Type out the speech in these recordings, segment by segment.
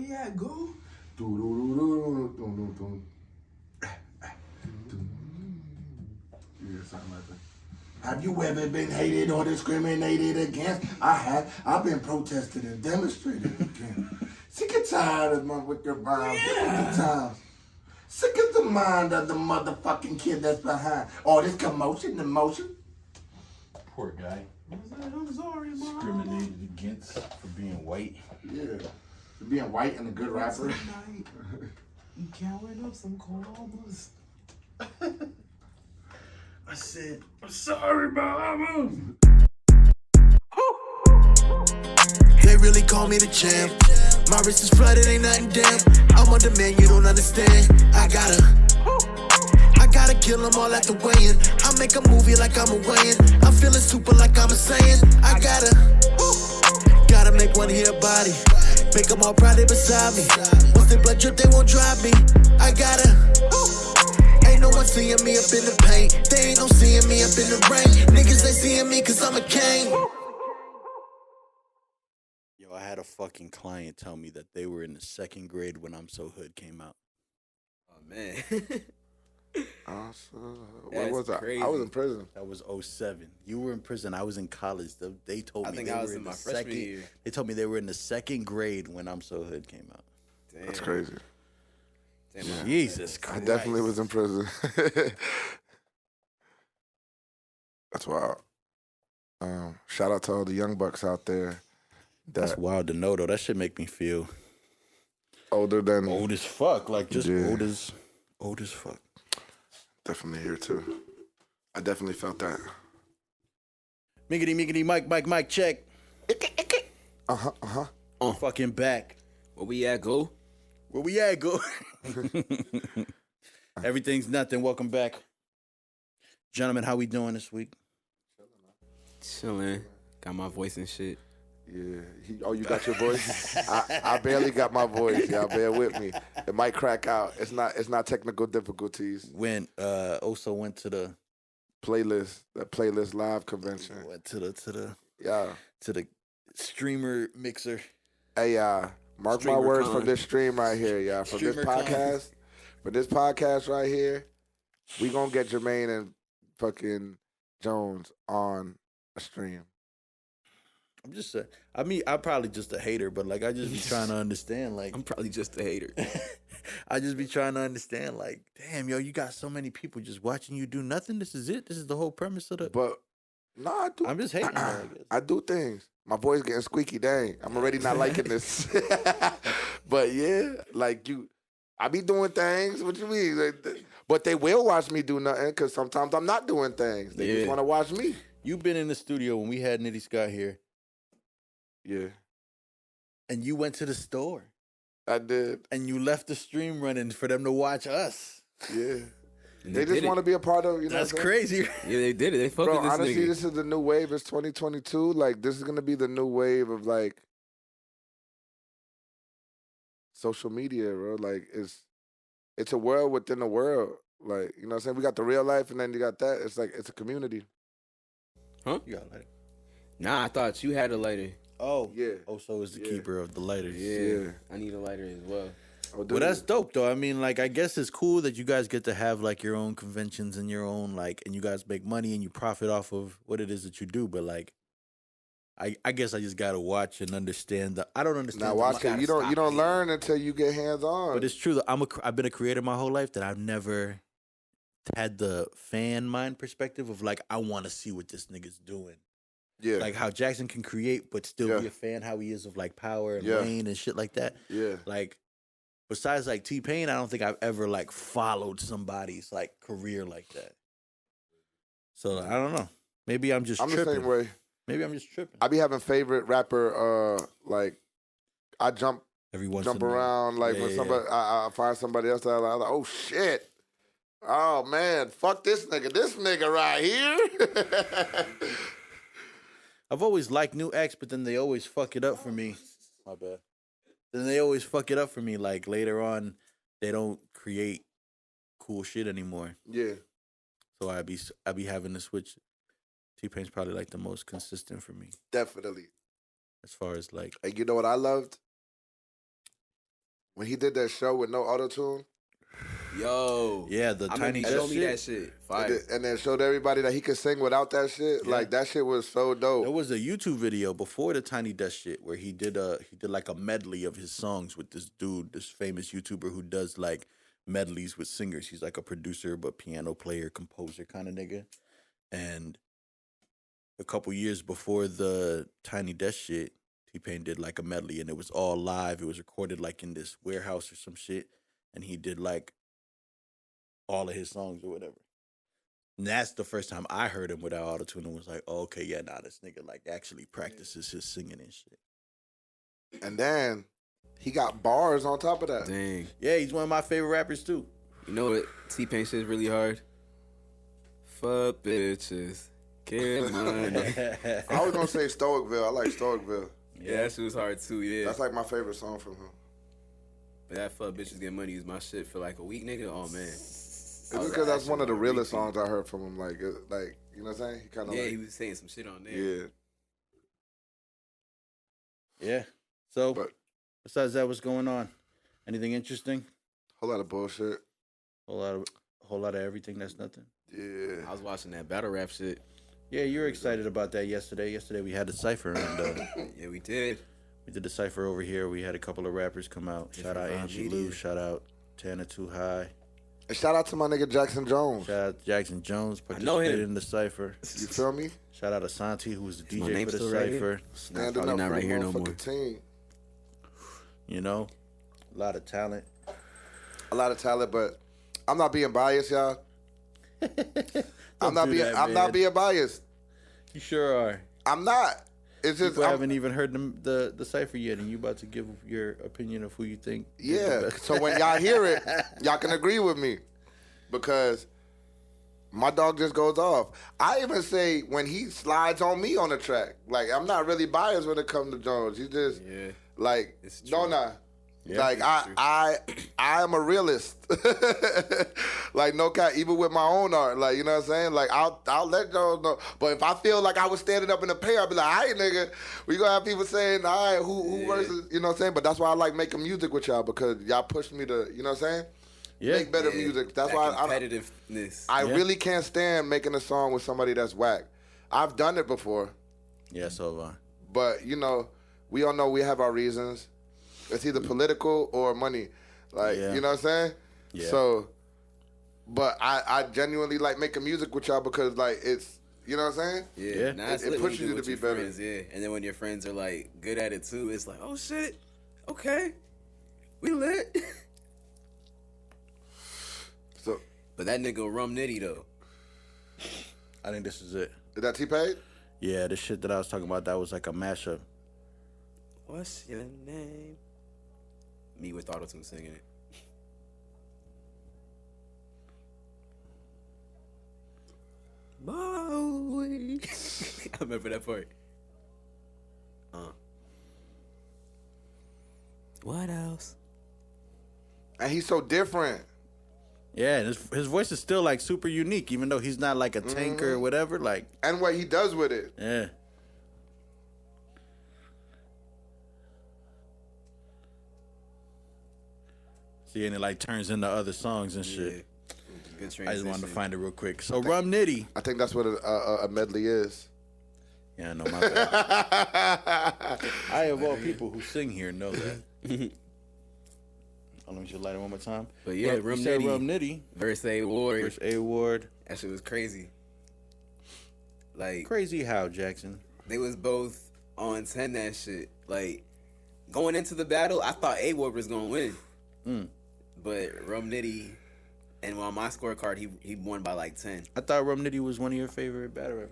we at, go? Yeah, something like that. Have you ever been hated or discriminated against? I have. I've been protested and demonstrated against. Sick and tired of my with your rhymes. Times. Sick of the mind of the motherfucking kid that's behind all this commotion, emotion. Poor guy. I'm sorry, Mom. Discriminated against for being white. Yeah. For being white and a good rapper. You counting up some cobblers. I said, I'm sorry, mama. They really call me the champ. My wrist is flooded, ain't nothing damn. I'm on demand, you don't understand. I gotta kill them all at the weigh-in. I make a movie like I'm a weigh-in. I'm feeling super like I'm a Saiyan. I gotta make one hear a body. Make them all proud they beside me. Once they blood drip, they won't drive me. I gotta. Ain't no one seeing me up in the paint. They ain't no seeing me up in the rain. Niggas, they seeing me cause I'm a king. Yo, I had a fucking client tell me that they were in the 2nd grade when I'm So Hood came out. Oh, man. What was I? Crazy. I was in prison. That was 07. You were in prison. I was in college. They told me I think they I was were in my the freshman second. year. They told me they were in the 2nd grade when I'm So Hood came out. Damn. That's crazy. Damn, Jesus I Christ. definitely was in prison. That's wild. Shout out to all the young bucks out there That's wild to know, though. That shit make me feel older than old as fuck. Like, just Yeah. old as fuck. definitely here too. I definitely felt that. Miggity, mic, check. Fucking back. Where we at, go? Where we at, go? Everything's nothing. Welcome back. Gentlemen, how we doing this week? Chilling. Got my voice and shit. Yeah. You got your voice? I barely got my voice. Y'all bear with me. It might crack out. It's not technical difficulties. When also went to the Playlist live convention. went to the streamer mixer. Hey, mark Streamer my words con. from this stream right here, y'all. From this Streamer con. podcast. For this podcast right here, we gonna get Jermaine and fucking Jones on a stream. I'm just I'm probably just a hater, but like I just be trying to understand. Like I'm probably just a hater. I just be trying to understand. Like, damn, yo, you got so many people just watching you do nothing. This is it. This is the whole premise of the. But no, I do. I'm just hating. I guess. I do things. My voice getting squeaky. Dang, I'm already not liking this. But yeah, like I be doing things. What you mean? But they will watch me do nothing because sometimes I'm not doing things. They just want to watch me. You've been in the studio when we had Nitty Scott here. Yeah, And you went to the store. I did. And you left the stream running for them to watch us. Yeah. And They just want to be a part of, That's crazy. Yeah, they did it. They fucked Bro, with this honestly, nigga. this is the new wave. It's 2022. Like, this is going to be the new wave of, like, social media, bro. Like, it's a world within a world. Like, you know what I'm saying? We got the real life, and then you got that. It's like, it's a community. Huh? You got a lighter. Nah, I thought you had a lighter. Oh. Yeah. OSO is the keeper of the lighters. Yeah. I need a lighter as well. Oh, Well, that's dope, though. I mean, like, I guess it's cool that you guys get to have, like, your own conventions and your own, like, and you guys make money and you profit off of what it is that you do. But, like, I guess I just got to watch and understand I don't understand. Now watch it. You don't learn until you get hands on. But it's true that I've been a creator my whole life that I've never had the fan mind perspective of, like, I want to see what this nigga's doing. Yeah. Like how Jackson can create but still be a fan, how he is of like Power and Wayne and shit like that. Yeah. Like besides like T-Pain, I don't think I've ever like followed somebody's like career like that. So I don't know. Maybe I'm just tripping. the same way. Maybe I'm just tripping. I be having favorite rapper, like I jump around like when somebody I find somebody else that I'm like, oh shit. Oh man, fuck this nigga right here. I've always liked new acts, but then they always fuck it up for me. My bad. Then they always fuck it up for me. Like later on, they don't create cool shit anymore. Yeah. So I be having to switch. T-Pain's probably like the most consistent for me. Definitely. As far as like, and you know what I loved? when he did that show with no auto-tune. Yo. Yeah, the I Tiny remember Desk showed me shit. that shit. Fire. And then showed everybody that he could sing without that shit. Yeah. Like, that shit was so dope. There was a YouTube video before the Tiny Desk shit where he did like a medley of his songs with this dude, this famous YouTuber who does like medleys with singers. He's like a producer but piano player, composer kind of nigga. And a couple years before the Tiny Desk shit, T-Pain did like a medley and it was all live. It was recorded like in this warehouse or some shit. And he did like all of his songs or whatever. And that's the first time I heard him without autotune and was like, oh, okay, yeah, nah, this nigga like actually practices his singing and shit. And then he got bars on top of that. Dang. Yeah, he's one of my favorite rappers too. You know what? T-Pain shit is really hard. Fuck bitches. Get money. I was gonna say Stoicville. I like Stoicville. Yeah, that shit was hard too, yeah. That's like my favorite song from him. But that fuck bitches get money is my shit for like a week, nigga. Oh, man. It's because that's one of the realest songs I heard from him. Like you know what I'm saying? He kind of Yeah, he was saying some shit on there. yeah. Yeah. So, But besides that, what's going on? Anything interesting? whole lot of bullshit. Whole lot of everything that's nothing. Yeah. I was watching that battle rap shit. Yeah, you were excited about that yesterday. Yesterday we had a cipher and Yeah, we did. we did the cipher over here. We had a couple of rappers come out. Shout out DFRNT Angie Lou. Shout out Tana Too High. And shout out to my nigga Jackson Jones. Shout out Jackson Jones I know him. participated in the cipher. You feel me? Shout out Asante, who was the my DJ name for the still right here? cipher. Standing probably up not for right the here no motherfucking more. team. You know, a lot of talent. A lot of talent, but I'm not being biased, y'all. I'm not do that, I'm not man. being biased. You sure are. I'm not. It's just People haven't even heard the cipher yet, and you about to give your opinion of who you think. did the yeah. best. So when y'all hear it, y'all can agree with me because my dog just goes off. I even say when he slides on me on the track, like I'm not really biased when it comes to Jones. He just Yeah. like It's true. don't I? Yeah, like I am a realist. Like no cap, even with my own art. Like you know what I'm saying. Like I'll let Jones know. But if I feel like I was standing up in the pair, I'll be like, all right, nigga, we gonna have people saying, all right, who Yeah. versus, you know what I'm saying. But that's why I like making music with y'all because y'all push me to, you know what I'm saying. Yeah. Make better Yeah, music. That's that why competitiveness. I Yeah. really can't stand making a song with somebody that's whack. I've done it before, Yeah, so have I. but you know, we all know we have our reasons. It's either political or money. Like, Yeah. you know what I'm saying? Yeah. So, but I genuinely like making music with y'all because like it's, you know what I'm saying? Yeah. Nah, it's It lit when pushes do you it to with be your better. friends, yeah. And then when your friends are like good at it too, it's like, oh shit, okay, we lit. So, But that nigga Rum Nitty though. I think this is it. is that T-Pain? Yeah, the shit that I was talking about, that was like a mashup. What's your name? Me with autotune singing it. Bowie. I remember that part. What else? And he's so different. Yeah, and his voice is still like super unique, even though he's not like a tanker or whatever. Like, And what he does with it. yeah. See, and it like turns into other songs and shit. Yeah. Good transition. I just wanted to find it real quick. So Rum Nitty. I think that's what a medley is. Yeah, I know my bad. I of all people who sing here know that. Let me just light it one more time. But yeah, Rum you said Nitty. Rum Nitty. Verse A Ward. First A Ward. That shit was crazy. Like, Crazy how, Jackson? they was both on 10 that shit. Like, going into the battle, I thought A Ward was gonna win. But Rum Nitty, and on my scorecard, he won by like 10. I thought Rum Nitty was one of your favorite battle rappers.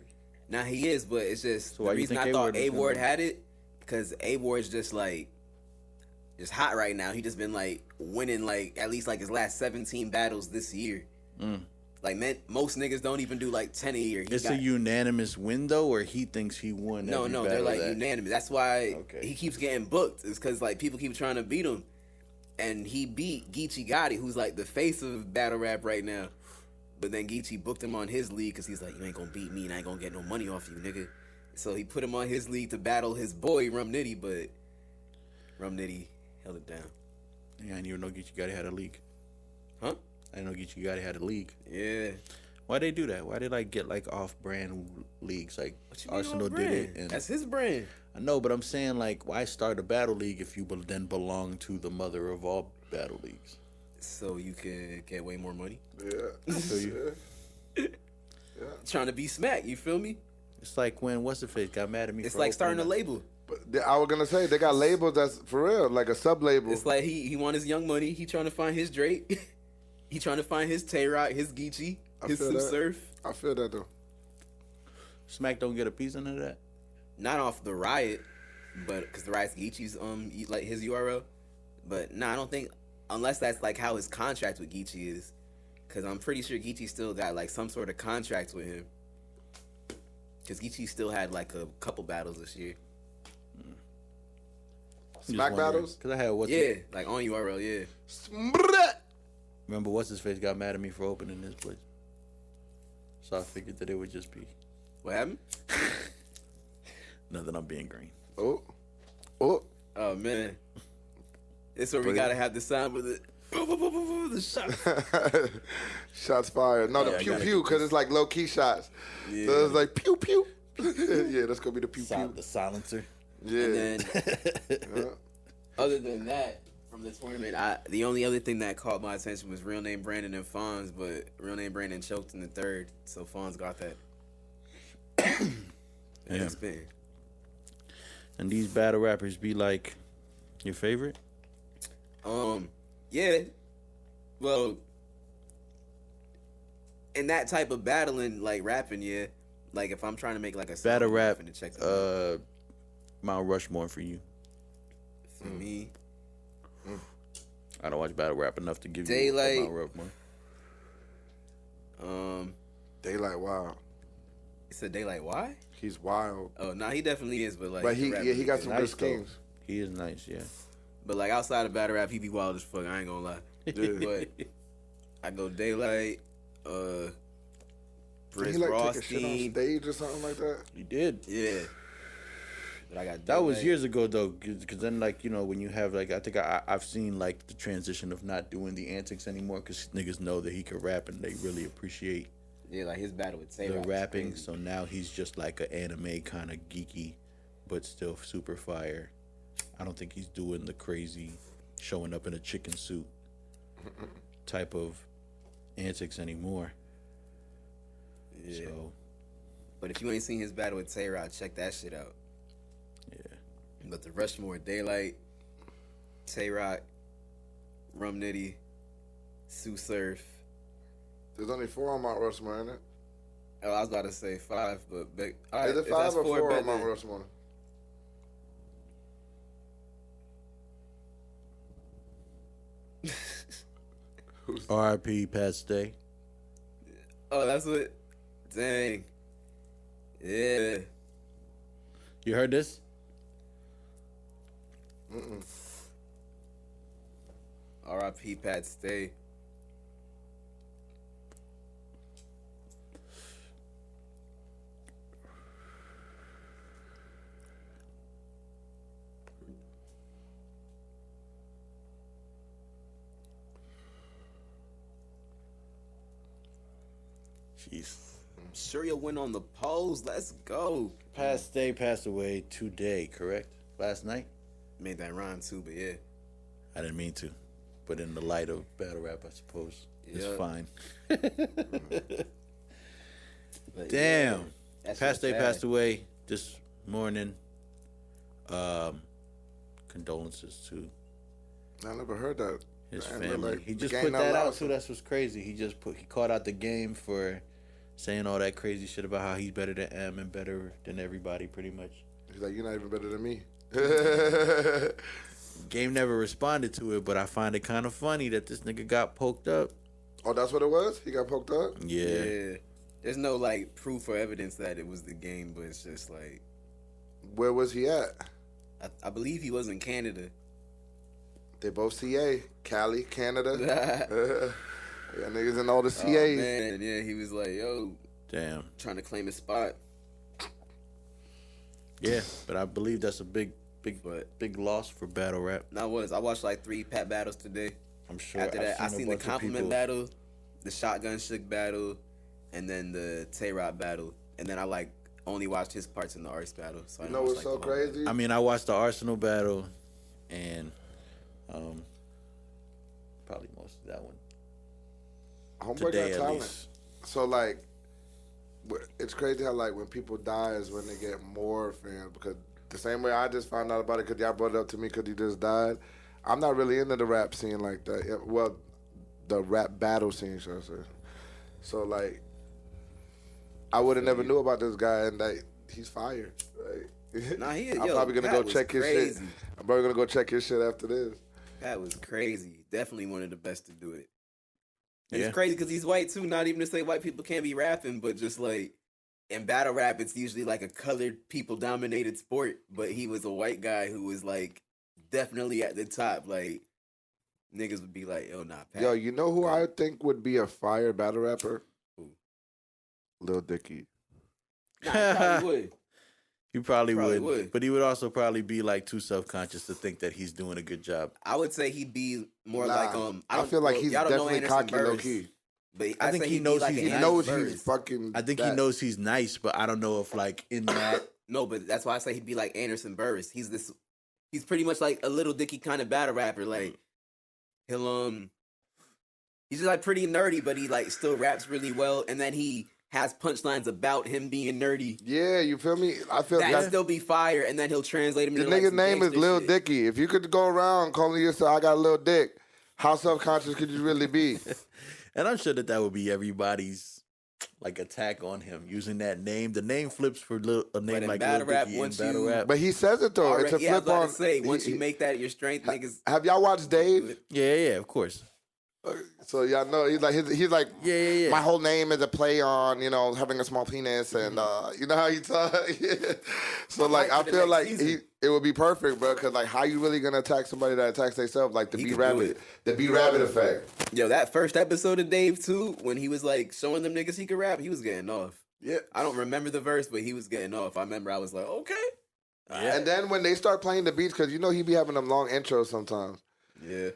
Now he is, but it's just So why the you reason think I A-Ward thought was A gonna Ward win? had it, because A Ward's just like, just hot right now. He just been like winning like at least like his last 17 battles this year. Like, man, most niggas don't even do like 10 a year. He It's got- a unanimous win though, or he thinks he won. No, every they're battle like that- unanimous. That's why Okay. he keeps getting booked. It's because like people keep trying to beat him, and he beat Geechee Gotti, who's like the face of battle rap right now. But then Geechee booked him on his league because he's like, you ain't gonna beat me, and I ain't gonna get no money off you, nigga. So he put him on his league to battle his boy Rum Nitty, but Rum Nitty held it down. Yeah, I didn't even know Geechee Gotti had a league. Huh? I didn't know Geechee Gotti had a league. Yeah. Why they do that? Why they like get like off-brand leagues? Like What you mean Arsenal off did brand? it, and That's his brand. I know, but I'm saying like, why start a battle league if you then belong to the mother of all battle leagues? So you could get way more money. Yeah. So you, Trying to be smack, you feel me? it's like when what's the face got mad at me. It's for like starting a opening label. But I was gonna say they got labels that's for real, like a sub label. It's like he want his Young Money. He trying to find his Drake. He trying to find his Tay-Rock, his Geechee, I his feel Sue that. Surf. I feel that though. Smack don't get a piece into that. Not off the Riot, but because the Riot's Geechee's like his URL. But no, I don't think unless that's like how his contract with Geechee is. Because I'm pretty sure Geechee still got like some sort of contract with him. Because Geechee still had like a couple battles this year. Smack battles? Because I had Yeah, like on URL, yeah. Remember what's his face got mad at me for opening this place. So I figured that it would just be What happened? nothing. I'm being green. Oh. Oh man, this is where we gotta have the sound with it. The shot. Shots fired. No, Yeah, the I pew gotta pew get because it's like low key shots. Yeah. So it's like pew pew. Yeah, that's gonna be the pew pew. The silencer. Yeah. And then, Yeah. other than that, from the tournament, the only other thing that caught my attention was real name Brandon and Fonz, but real name Brandon choked in the third, so Fonz got that. And Yeah. it's been. And these battle rappers be like your favorite? Yeah. Well, in that type of battling, like rapping, yeah. Like if I'm trying to make like a song, Battle I'm rap, finna check them out. Mount Rushmore for you. For me, I don't watch battle rap enough to give Daylight. you Mount Rushmore. Daylight wild. it's a Daylight. Why? He's wild. Oh, nah, he definitely is, but like, But the he rap he got is some good. good Nice, though. schemes. He is nice, yeah. But like outside of battle rap, he be wild as fuck. I ain't gonna lie. But I go Daylight, Did Briz he like take a shit on Rothstein. stage or something like that? He did. Yeah. But I got That was Daylight. years ago though, because then like, you know, when you have like, I think I've seen like the transition of not doing the antics anymore because niggas know that he could rap and they really appreciate Yeah, like his battle with the Tay-Rock was rapping. crazy. So now he's just like an anime kind of geeky, but still super fire. I don't think he's doing the crazy showing up in a chicken suit type of antics anymore. Yeah. So But if you ain't seen his battle with Tay-Rock, check that shit out. yeah. But the Rushmore, Daylight, Tay-Rock, Rum Nitty, Sue Surf. There's only 4 on Mount Rushmore, ain't it? Oh, I was about to say 5, but all right, Is it if 5 that's or 4 bet on Mount then- Rushmore? R.I.P. Pat Stay. Oh, that's what. Dang. Yeah. You heard this? R.I.P. Pat Stay. Jeez. Sure you'll win on the polls. Let's go. Pat Stay passed away today, correct? Last night? Made that rhyme too, but yeah. I didn't mean to. But in the light of battle rap, I suppose. It's Yeah. fine. But Damn. yeah, that Pat shit's Stay sad. passed away this morning. Condolences to I never heard that. his Man, family. like, He the just game put not that loud, out so- too. That's what's crazy. He caught out the game for saying all that crazy shit about how he's better than M and better than everybody pretty much. He's like, you're not even better than me. Game never responded to it, but I find it kind of funny that this nigga got poked up. Oh, that's what it was? He got poked up? Yeah. Yeah. There's no like proof or evidence that it was the game, but it's just like Where was he at? I believe he was in Canada. They both CA. Cali, Canada. Yeah, niggas in all the Oh, CAs. man, yeah, he was like, yo, Damn. trying to claim his spot. Yeah, but I believe that's a big big loss for battle rap. I watched like 3 Pat battles today. I'm sure. After that, I seen the a bunch of compliment people- battle, the shotgun shook battle, and then the Tay-Rock battle. And then I like only watched his parts in the Arts battle. So I You know watched, what's like, so the whole- crazy? I mean, I watched the Arsenal battle, and probably most of that one Homeboy today got at talent. least. So like, it's crazy how like when people die is when they get more fans, because the same way I just found out about it because y'all brought it up to me because he just died. I'm not really into the rap scene like that. Well, the rap battle scene, should I say? So like, I would have never knew about this guy, and like he's fired. Like, Nah, I'm probably gonna Pat go was check his shit. crazy. I'm probably gonna go check his shit after this. That was crazy. Definitely one of the best to do it. And Yeah. It's crazy because he's white too. Not even to say white people can't be rapping, but just like in battle rap, it's usually like a colored people dominated sport. But he was a white guy who was like definitely at the top. Like niggas would be like, "Yo, nah, Pat." Yo, you know who I think would be a fire battle rapper? Who? Lil Dicky. Nah, he probably would. He probably Probably would, would. but he would also probably be like too self-conscious to think that he's doing a good job. I would say he'd be more Nah, like I feel like he's y'all don't know definitely Anderson cocky, low Burris, key. But I think say he he'd be knows like he's an He nice. knows Anderson he's Burris. fucking. I think he that. knows he's nice, but I don't know if like in that. No, but that's why I say he'd be like Anderson Burris. He's pretty much like a Little Dicky kind of battle rapper. Like he'll he's just like pretty nerdy, but he like still raps really well, and then he has punchlines about him being nerdy. Yeah, you feel me? I feel That like still be fire, and then he'll translate him. the into, like, nigga's some name is gangster Lil shit. Dicky. If you could go around calling yourself, I got a little dick, how self-conscious could you really be? And I'm sure that would be everybody's like attack on him using that name. The name flips for a But name in like battle Lil rap, Dicky in once battle you- rap. But he says it though. Already, It's a yeah, I was flip about on. to say, once you make that your strength, niggas. Have y'all watched Dave? Yeah, of course. So y'all know he's like Yeah. my whole name is a play on having a small penis and you know how you talk. Yeah. So like I for the feel next like season. it would be perfect, bro. Because like how you really gonna attack somebody that attacks themselves? Like the He B could do Rabbit, it. the B Rabbit effect. Yo, that first episode of Dave too, when he was like showing them niggas he could rap, he was getting off. Yeah. I don't remember the verse, but he was getting off. I remember I was like, okay. Yeah. And then when they start playing the beats, because he be having them long intros sometimes. Yeah.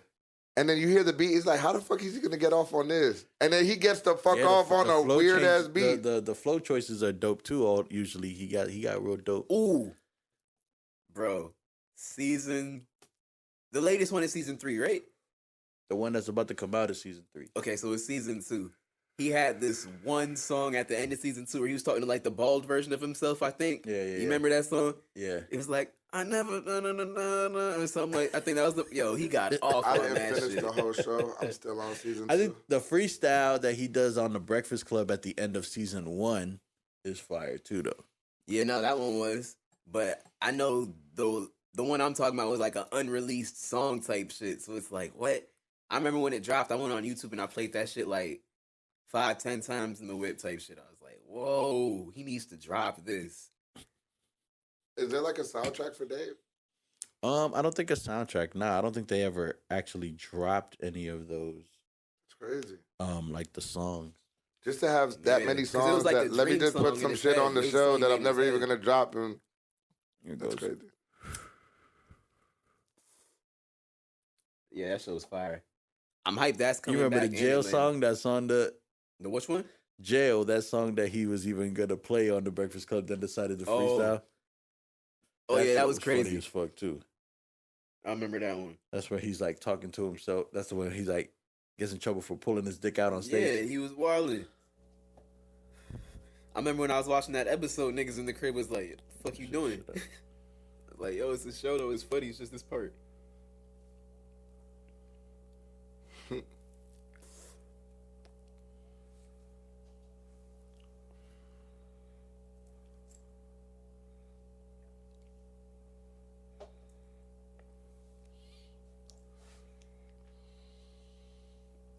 And then you hear the beat, he's like, how the fuck is he gonna get off on this? And then he gets the fuck Yeah, off on a flow weird ass change- beat. The flow choices are dope too. Usually he got real dope. Ooh. Bro. The latest one is season 3, right? The one that's about to come out is season 3. Okay, so it's season 2. He had this one song at the end of season 2 where he was talking to like the bald version of himself, I think. Yeah. You remember that song? Yeah. It was like, I never, or something like, I think that was he got off I on didn't that finish shit. the whole show. I'm still on season 2. I think the freestyle that he does on the Breakfast Club at the end of season 1 is fire too, though. Yeah, no, that one was. But I know the one I'm talking about was like an unreleased song type shit. So it's like, what? I remember when it dropped, I went on YouTube and I played that shit like 5-10 times in the whip type shit. I was like, whoa, he needs to drop this. Is there like a soundtrack for Dave? I don't think a soundtrack. Nah, I don't think they ever actually dropped any of those. It's crazy. Like the songs. Just to have that Yeah, many 'cause it was songs like that the let me Dream just song put in some his shit head. on the Dream show song that in I'm never his even head. gonna drop, and Here that's goes. crazy. Yeah, that show was fire. I'm hyped that's You coming remember back the Jail anyway. song that's on the The which one? Jail? That song that he was even gonna play on the Breakfast Club, then decided to Oh. freestyle. Oh, yeah, shit that was funny crazy. as fuck too. I remember that one. That's where he's like talking to himself. That's the one he's like gets in trouble for pulling his dick out on Yeah, stage. he was wilding. I remember when I was watching that episode, niggas in the crib was like, "The fuck you doing?" Like, yo, it's a show though. It's funny. It's just this part.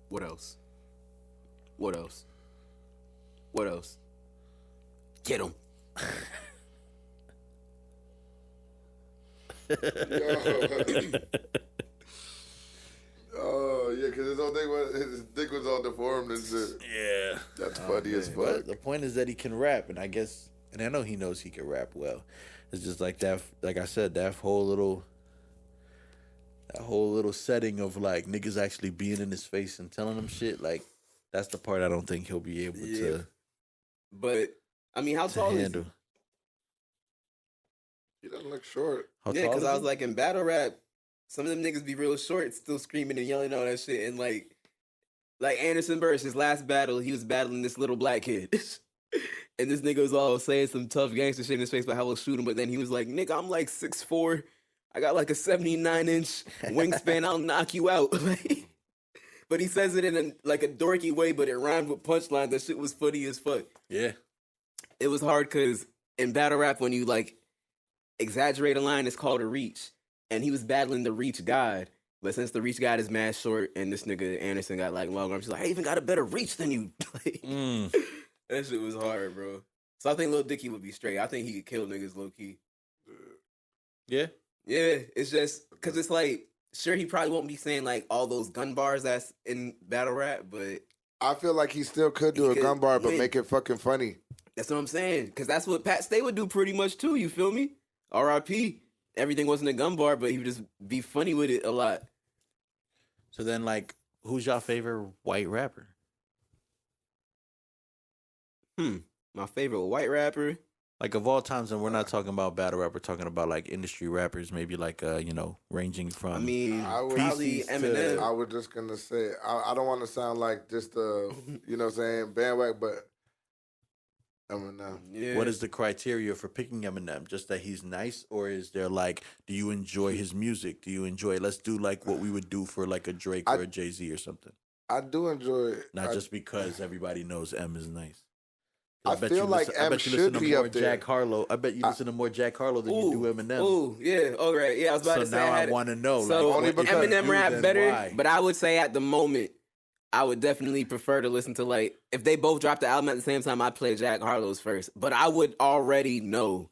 What else? What else? What else? Get him. Oh yeah, because his dick was all deformed and shit. Yeah. That's funny as But fuck. the point is that he can rap, and I know he knows he can rap well. It's just like that. Like I said, that whole little setting of like niggas actually being in his face and telling him shit. Like that's the part I don't think he'll be able to. But I mean, how tall is handle. He doesn't look short. How Yeah, tall because is I he? was like, in battle rap, some of them niggas be real short, still screaming and yelling all that shit. And like Anderson Burst, his last battle, he was battling this little black kid. And this nigga was all saying some tough gangster shit in his face about how he'll shoot him. But then he was like, nigga, I'm like 6'4". I got like a 79-inch wingspan. I'll knock you out. But he says it in a dorky way, but it rhymed with punchlines. That shit was funny as fuck. Yeah. It was hard because in battle rap, when you like exaggerate a line, it's called a reach. And he was battling the reach god. But since the reach god is mad short and this nigga Anderson got like long arms, he's like, I even got a better reach than you. That shit was hard, bro. So I think Lil Dicky would be straight. I think he could kill niggas low key. Yeah. Yeah, it's just because it's like, sure, he probably won't be saying like all those gun bars that's in battle rap, but I feel like he still could do He a could gun bar, but win. make it fucking funny. that's what I'm saying. Because that's what Pat Stay would do pretty much too. You feel me? R.I.P. Everything wasn't a gun bar, but he would just be funny with it a lot. So then, like, who's your favorite white rapper? My favorite white rapper. Like of all times, and we're not talking about battle rap. We're talking about like industry rappers, maybe like ranging from. I mean, I would- probably Beasties to- Eminem. I was just gonna say, I don't want to sound like just a, you know what I'm saying, bandwagon, but Eminem. Yeah. What is the criteria for picking Eminem? Just that he's nice, or is there like, do you enjoy his music? Do you enjoy? Let's do like what we would do for like a Drake or a Jay-Z or something. I do enjoy it. Not just because everybody knows M is nice. I bet feel you like listen, I M bet you listen should to be more up there. Jack Harlow. I bet you listen to more Jack Harlow than you do Eminem. Ooh, yeah. All right. Yeah, I was about So to say. now I had it. want to know. So like, Only what- if because- you Eminem do, rap then better, why? but I would say at the moment, I would definitely prefer to listen to like if they both dropped the album at the same time, I'd play Jack Harlow's first. But I would already know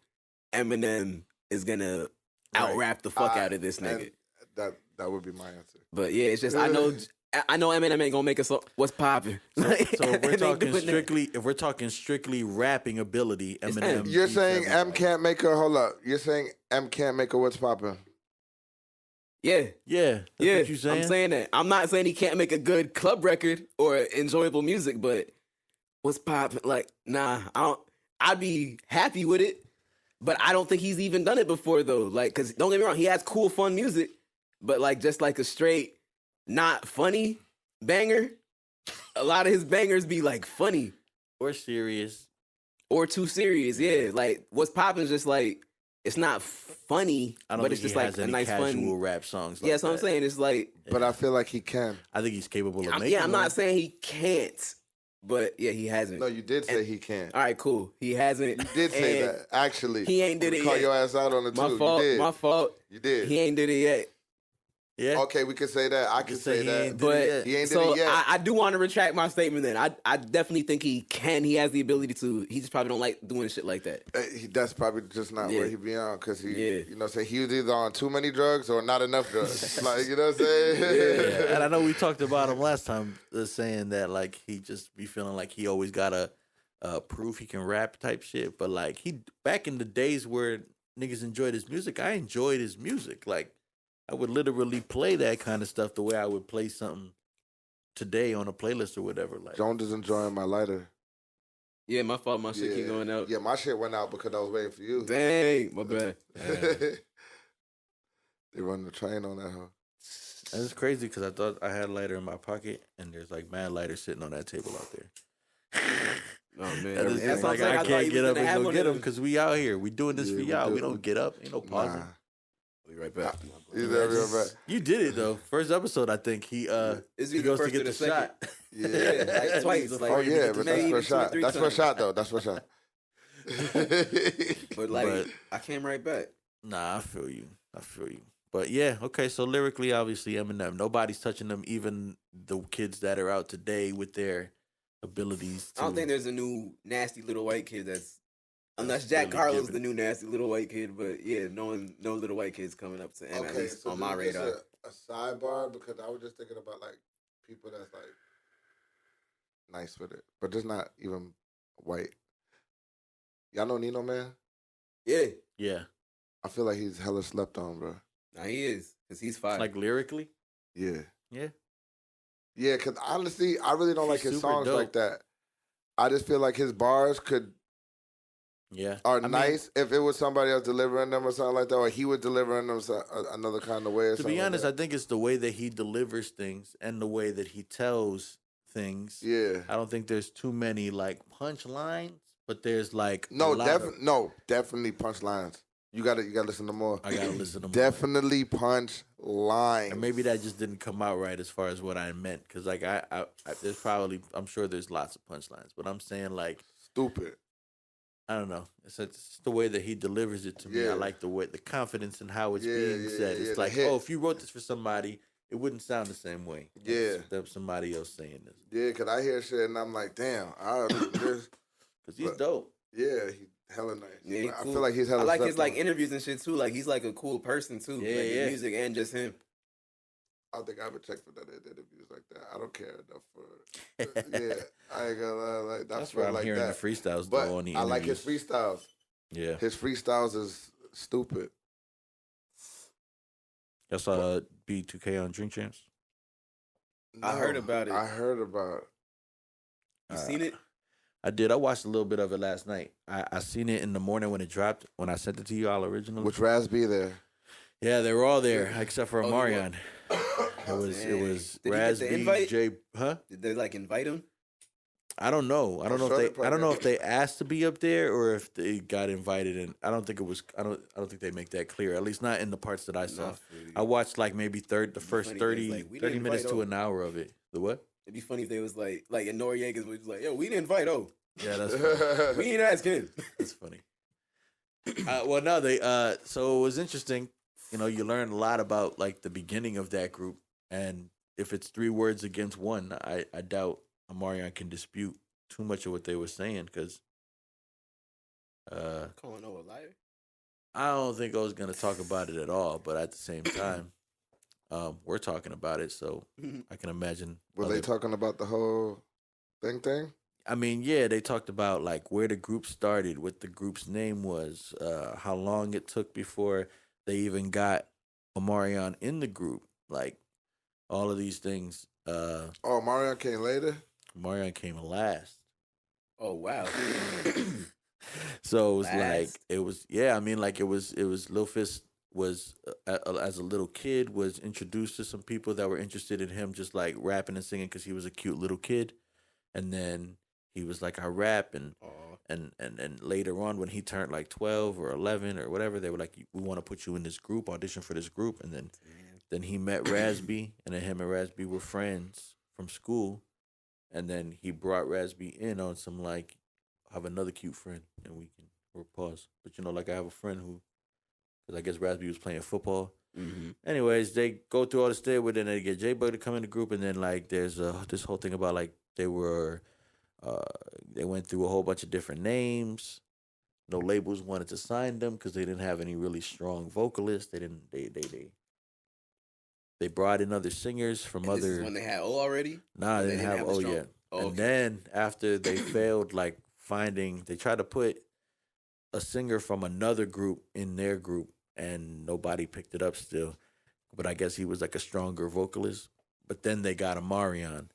Eminem is gonna out rap the fuck out of this nigga. And that would be my answer. But yeah, it's just I know Eminem ain't gonna make us. What's popping? So if we're talking strictly rapping ability, It's Eminem. M. You're beats saying M everybody. can't make a, hold up. You're saying M can't make a what's poppin'? Yeah, Yeah, that's yeah. what you saying. I'm saying that. I'm not saying he can't make a good club record or enjoyable music, but what's popping? Like, nah, I don't. I'd be happy with it, but I don't think he's even done it before though. Like, cause don't get me wrong, he has cool, fun music, but like just like a straight, not funny banger. A lot of his bangers be like funny Or serious. or too serious. Yeah, like what's popping is just like it's not funny, I don't but think it's just he like has a any nice casual fun. rap songs. Yeah, that's what I'm saying. It's like But I feel like he can. I think he's capable of making. yeah, I'm one. not saying he can't, but yeah, he hasn't. No, you did say he can. All right, cool. He hasn't. You did say and that, actually. He ain't did it Call yet. your ass out on it, too. My fault. You did. My fault. You did. He ain't did it yet. Yeah. Okay, we can say that. I can say he that. ain't did But it yet. He ain't did so it yet. I do want to retract my statement. Then I definitely think he can. He has the ability to. He just probably don't like doing shit like that. That's probably just not Yeah. where he be on, because he, Yeah. you know what I'm saying, he was either on too many drugs or not enough drugs. Like, you know what I'm saying? Yeah. And I know we talked about him last time, saying that like he just be feeling like he always gotta prove he can rap type shit. But like he back in the days where niggas enjoyed his music, I enjoyed his music. Like I would literally play that kind of stuff the way I would play something today on a playlist or whatever. Like Jones is enjoying my lighter. Yeah, my fault. My shit keep going out. Yeah, my shit went out because I was waiting for you. Dang, my bad. They run the train on that, huh? and it's crazy because I thought I had a lighter in my pocket and there's like mad lighters sitting on that table out there. Oh man, And it's That's just what I'm like saying. I thought can't he get was up gonna have and go one get of them them. because we out here. We doing this Yeah, for we y'all. do. We don't get up. Ain't no pausing. Nah. I'll be right back. He's there real bad. You did it though. First episode, I think he It's he either goes to first get or the the second. shot. Yeah. Yeah, like twice. He's Like, Oh, afraid to yeah, get the but maybe that's even for 2 or shot. 3 That's for times. shot, though. That's for shot. But like, But- I came right back. Nah, I feel you. But yeah, okay. So lyrically, obviously Eminem. Nobody's touching them. Even the kids that are out today with their abilities. To, I don't think there's a new nasty little white kid that's. Unless Jack really Harlow's giving the new nasty little white kid, but yeah, no little white kids coming up to M at least on my this is radar. a sidebar, because I was just thinking about like people that's like nice with it, but just not even white. Y'all know Nino Man? Yeah, Yeah. I feel like he's hella slept on, bro. Nah, he is, because he's fire. Like lyrically? Yeah. Yeah. Yeah, because honestly, I really don't like He's his super songs dope. like that. I just feel like his bars Yeah. are I mean, nice if it was somebody else delivering them or something like that, or he would deliver them another kind of way. Or to something be honest, like I think it's the way that he delivers things and the way that he tells things. that. Yeah. I don't think there's too many like punchlines, but there's like No, a lot of, definitely punch lines. You gotta listen to more. I gotta listen to more. Definitely punch lines. And maybe that just didn't come out right as far as what I meant, because like I there's probably, I'm sure there's lots of punchlines, but I'm saying like, Stupid. I don't know. It's the way that he delivers it to me. Yeah. I like the way, the confidence in how it's Yeah, being yeah, said. yeah, It's the like, hit. oh, if you wrote this for somebody, it wouldn't sound the same way. Yeah. Than somebody else saying this. Yeah, because I hear shit and I'm like, damn, Because he's But- dope. yeah, he's hella nice. Yeah, he I cool. feel like he's hella I like his slept like on. interviews and shit too. Like he's like a cool person too. Yeah, like his yeah. music and just him. I think I would check for that interviews like that. I don't care enough for yeah, I ain't gonna lie, like That's for where I'm like hearing that. the freestyles But though on the I like his interviews. freestyles. Yeah. His freestyles is stupid. Y'all saw B2K on Drink Champs? I heard about it. I heard about it. You seen it? I did. I watched a little bit of it last night. I seen it in the morning when it dropped, when I sent it to you all originally. Which Raz be there? Yeah, they were all there except for Oh, you Omarion. It Man. was Did he get Raz, the B, invite? J, huh? Did they like invite him? I don't know. I don't know sure if they I don't know if probably- they asked to be up there or if they got invited, and I don't think it was. I don't think they make that clear. At least not in the parts that I saw. I watched like maybe the first funny if 30, it's like, we 30 didn't minutes invite to O. an hour of it. The what? It'd be funny if they was like in Noriega's was like, yo, we didn't invite O. Yeah, that's funny. We didn't ask him. That's funny. Well, no, they. So it was interesting. You know, you learn a lot about like the beginning of that group, and if it's 3 words against one, I doubt Omarion can dispute too much of what they were saying, because Calling O a liar. I don't think I was gonna talk about it at all. But at the same time, we're talking about it, so I can imagine. Were they talking about the whole thing? I mean, yeah, they talked about like where the group started, what the group's name was, how long it took before they even got Omarion in the group, like all of these things. Oh, Mario came later? Omarion came last. Oh wow. So it was like Last. it was, yeah. I mean, like it was Lil Fist was as a little kid was introduced to some people that were interested in him, just like rapping and singing because he was a cute little kid, and then he was like, I rap, and later on when he turned like 12 or 11 or whatever, they were like, we want to put you in this group, audition for this group, and then he met Razby, and then him and Razby were friends from school, and then he brought Razby in on some like, I have another cute friend, and we can, or pause, but you know, like I have a friend who, because I guess Razby was playing football. Mm-hmm. Anyways, they go through all the stay with, and they get J-Bug to come in the group, and then like there's this whole thing about like they went through a whole bunch of different names. No labels wanted to sign them because they didn't have any really strong vocalists. They brought in other singers from And this other. is when they had O already. Nah, they They didn't have a O strong- yet. Oh, And okay. then after they failed, like finding, they tried to put a singer from another group in their group, and nobody picked it up still. But I guess he was like a stronger vocalist. But then they got Omarion.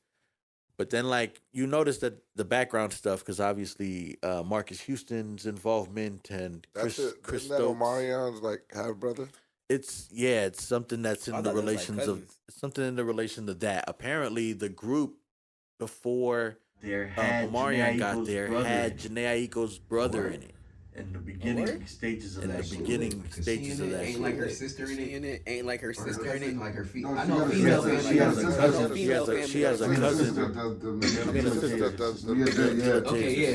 But then, like, you notice that the background stuff, because obviously Marcus Houston's involvement and That's it. Chris Isn't that Stokes. Omarion's like half brother? It's something that's I in thought the it was, like, relations of cousins. something in the relation to that. Apparently, the group before There had Omarion Janae got Eagles' there brother had Janae Aiko's brother in it. in the beginning word? stages of In that the shit. beginning Cause stages she of in it that ain't shit. like her sister in She it. in it ain't like her Or her sister in cousin, it. like her No, I she know got a female sister. family. She I has know a female cousin. family. She has a family. cousin. The sister. Okay, Yeah,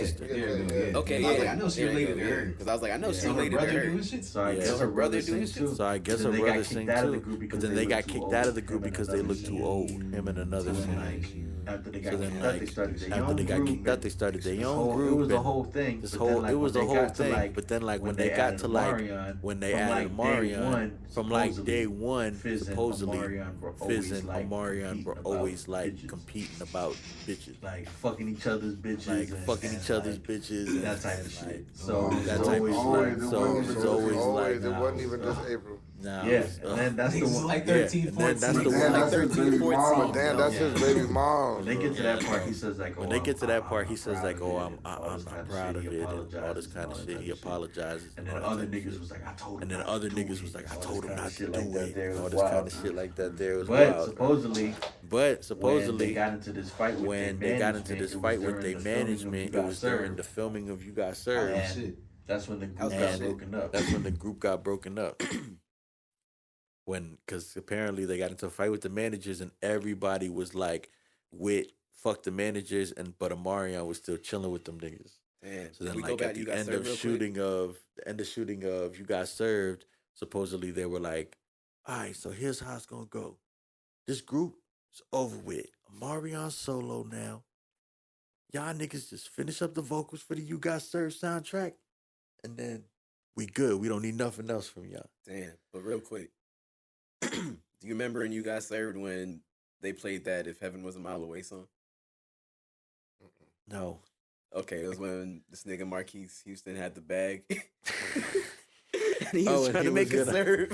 yeah. Okay, I was yeah. like, I know she There you related go, to her. Because I was like, I know she So her related to brother her. doing shit. So I Yeah. guess So her her brother brother sings doing shit? too. So I guess Then her they got brother kicked sing out of the too. group But because then they they looked got too kicked old. out of the group Him and because they another looked too singer. old. Him and another So singer. like, after they got So then, kicked out, like, they started their after own they got group, kicked out, and they started their this own whole- group. It was a and whole thing. This But whole then, like, it was when a they whole got to saying. like, But then like when they got added to like Omarion, when they from, added like, Omarion, from like supposedly, day one, Fizz and supposedly Omarion were Fizz always, and like, Omarion were competing always about like bitches. competing about bitches. Like fucking each other's bitches, Like and, fucking and, each other's like, bitches that and, type and, of like, shit. So that it's type of always shit. like, So it's always like, it wasn't even just April. nah, yeah, and then that's the Niggas is one. like Yeah, 13, and then that's 14. the Damn, one. that's his 13, baby 14. mama. Damn, that's Yeah. his baby mom. When they get to that part, he says like, When "Oh, they get to that part, he I'm says proud like, of "Oh, it," I'm and all this kind proud of shit. it," and all this apologizes kind of and shit. all He that type apologizes, And all then that other type of niggas shit. was like, "I told him." And then not other to do niggas it, was like, "I all told this him kinda not to shit do like that it." there And all was this kind wild. of shit like that there was But wild. supposedly, But when they supposedly, got into this fight with when their they got into management, this it was fight with during their the filming of You management, it Got was during Served. the filming of You Got Served. And shit. that's when the group How's got that broken up. That's when the group got broken up. Because apparently they got into a fight with the managers, and everybody was like, "With fuck the managers," but Omarion was still chilling with them niggas. Damn. So then, Can we go like back at to You the Got end Served of real quick? shooting of You Got Served, supposedly they were like, "All right, so here's how it's gonna go. This group is over with. Omarion solo now. Y'all niggas just finish up the vocals for the You Got Served soundtrack, and then we good. We don't need nothing else from y'all." Damn. But real quick, do you remember in You Got Served when they played that "If Heaven Was a Mile Away" song? No. Okay, it was when this nigga Marquise Houston had the bag. And he was and trying he to make was it gonna- serve.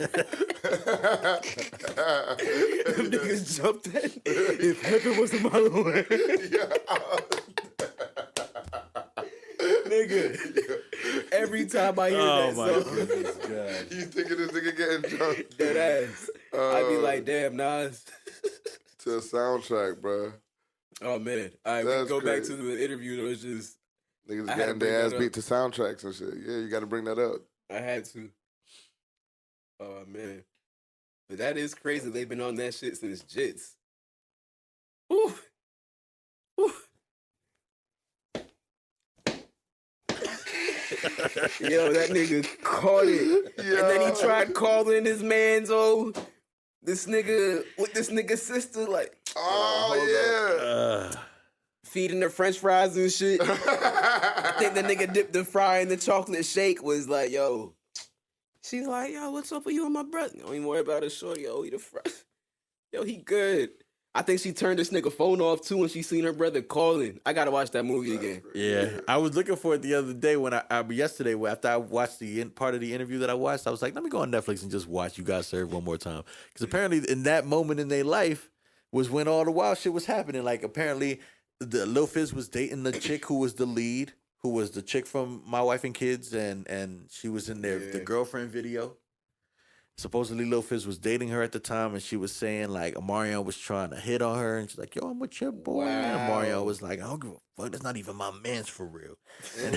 Them niggas jumped in. If heaven was a mile away. Nigga. Every time I hear that song, goodness, God. You thinking this nigga getting drunk? that ass, I be like, damn, Nas. To a soundtrack, bro. Oh man. All right, we That's go back crazy. to the interview. It was just, Niggas I had to getting bring their ass that beat up. to soundtracks and shit. Yeah, you got to bring that up. I had to. Oh man. But that is crazy. They've been on that shit since Jits. Woo. Woo. Yo, that nigga caught it. And then he tried calling his man's this nigga with this nigga's sister, like, Oh, feeding her french fries and shit. I think the nigga dipped the fry in the chocolate shake, was like, yo. She's like, yo, what's up with you and my brother? Don't even worry about it, shorty. Yo, eat the fries. Yo, he good. I think she turned this nigga phone off too when she seen her brother calling. I gotta watch that movie again. Yeah, I was looking for it the other day when yesterday after I watched the part of the interview that I watched, I was like, let me go on Netflix and just watch You Got Served one more time, because apparently in that moment in their life was when all the wild shit was happening. Like apparently, the Lil Fizz was dating the chick who was the lead, who was the chick from My Wife and Kids, and she was in the girlfriend video. Supposedly Lil Fizz was dating her at the time, and she was saying like Omarion was trying to hit on her, and she's like, "Yo, I'm with your boy." And Omarion was like, "I don't give a fuck. That's not even my man's for real." Nah,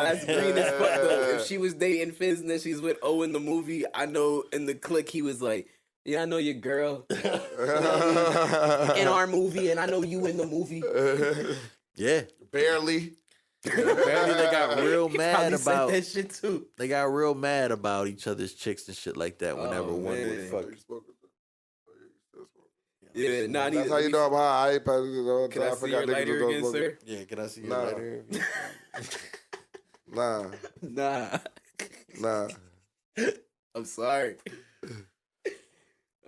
that's green as fuck though. If she was dating Fizz and then she's with O in the movie, I know in the click he was like, yeah, I know your girl in our movie, and I know you in the movie. Yeah, barely. apparently they got real mad Probably said about that shit too. they got real mad about each other's chicks and shit like that whenever one man. would fuck. Yeah, nah, I need, That's how you know I'm high. I pass it all the Can time. I see forgot your niggas lighter was again, smoking. sir? Yeah, can I see your Nah. lighter? Nah, Nah, nah. I'm sorry.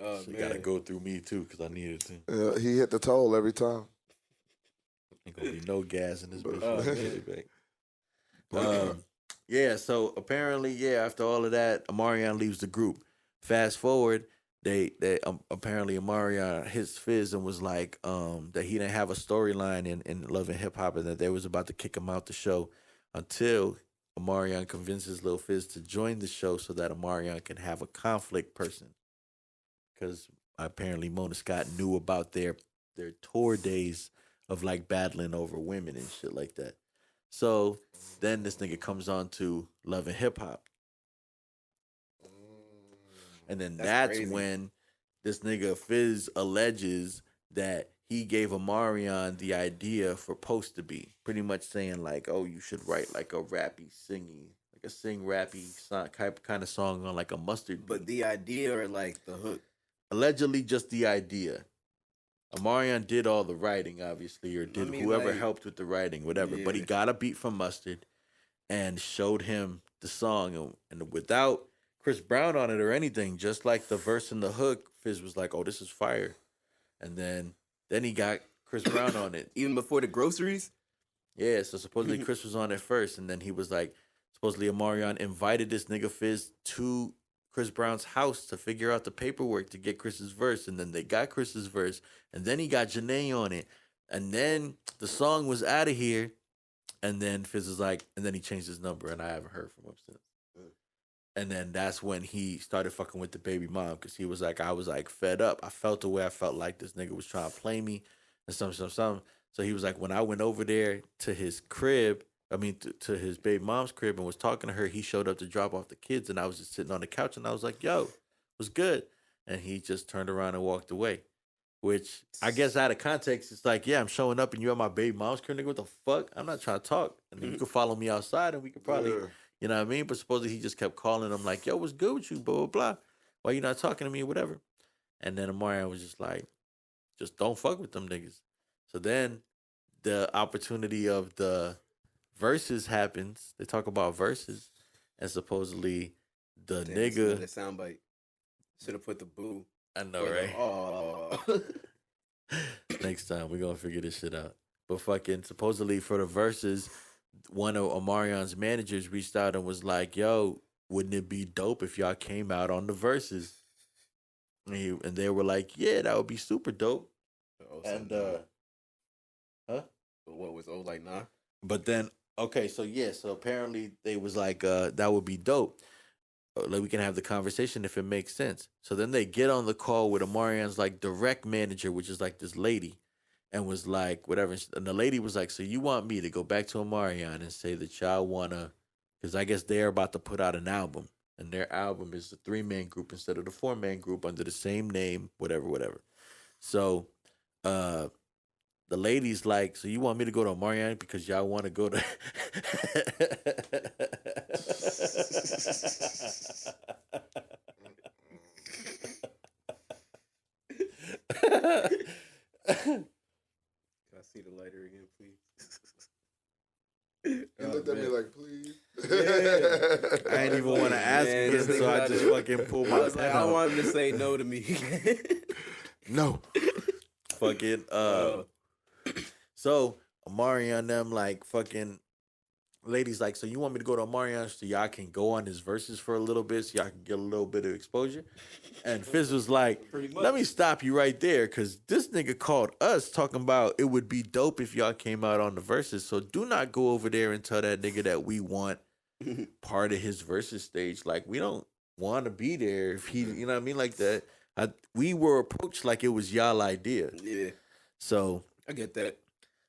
Oh She man, gotta go through me too, because I need it too. He hit the toll every time. Ain't gonna be no gas in this bitch. Oh, when I man. get it back. Yeah, so apparently, after all of that, Omarion leaves the group. Fast forward, they apparently Omarion hits Fizz and was like that he didn't have a storyline in Love and Hip Hop, and that they was about to kick him out the show until Omarion convinces Lil Fizz to join the show so that Omarion can have a conflict person. Because apparently Mona Scott knew about their tour days of like battling over women and shit like that. So then this nigga comes on to Love and Hip Hop. And then that's crazy. when this nigga Fizz alleges that he gave Omarion the idea for Post to be. Pretty much saying like, oh, you should write like a rappy, singy, like a sing rappy kind of song on like a mustard beat. but the idea or like the hook? Allegedly just the idea. Omarion did all the writing, obviously, or did I mean, whoever like, helped with the writing, whatever. But he yeah. got a beat from Mustard, and showed him the song, and without Chris Brown on it or anything, just like the verse and the hook, Fizz was like, "Oh, this is fire," and then he got Chris Brown on it. Even before the groceries. Yeah, so supposedly Chris was on it first, and then he was like, supposedly Omarion invited this nigga Fizz to Chris Brown's house to figure out the paperwork to get Chris's verse, and then they got Chris's verse, and then he got Janae on it, and then the song was out of here, and then Fizz is like, and then he changed his number, and I haven't heard from him since. And then that's when he started fucking with the baby mom, because he was like, I was like fed up. I felt the way I felt like this nigga was trying to play me and something. So he was like, when I went over there to his crib, to his baby mom's crib and was talking to her, he showed up to drop off the kids, and I was just sitting on the couch, and I was like, yo, what's good? And he just turned around and walked away, which I guess out of context, it's like, yeah, I'm showing up and you're at my baby mom's crib, nigga, what the fuck? I'm not trying to talk. And then you can follow me outside and we could probably... Yeah. You know what I mean? But supposedly he just kept calling him like, yo, what's good with you? Blah, blah, blah. Why you not talking to me or whatever? And then Omarion was just like, just don't fuck with them niggas. So then the opportunity of the verses happens. They talk about verses. And supposedly the nigga... The soundbite. Should have put the boo. I know, right? Oh. Next time, we're going to figure this shit out. But fucking supposedly for the verses... One of Omarion's managers reached out and was like, yo, wouldn't it be dope if y'all came out on the verses? And they were like, yeah, that would be super dope. And, huh? But what was like, nah? But then, okay, so apparently they was like, that would be dope. Like, we can have the conversation if it makes sense. So then they get on the call with Omarion's, like, direct manager, which is, like, this lady. And was like, whatever. And the lady was like, so you want me to go back to Omarion and say that y'all want to, because I guess they're about to put out an album. And their album is a 3-man group instead of the 4-man group under the same name, whatever. So the lady's like, so you want me to go to Omarion because y'all want to go to... See the lighter again, please. He looked at me like, please. I ain't even want to ask him, so I just fucking pulled my pen I out. want him to say no to me. No. Fucking, so Omarion them like fucking ladies like, so you want me to go to Omarion so y'all can go on his verses for a little bit so y'all can get a little bit of exposure? And Fizz was like, let me stop you right there, because this nigga called us talking about it would be dope if y'all came out on the verses. So do not go over there and tell that nigga that we want part of his verses stage. Like, we don't want to be there if he, you know what I mean? Like that. We were approached like it was y'all idea. Yeah. So I get that.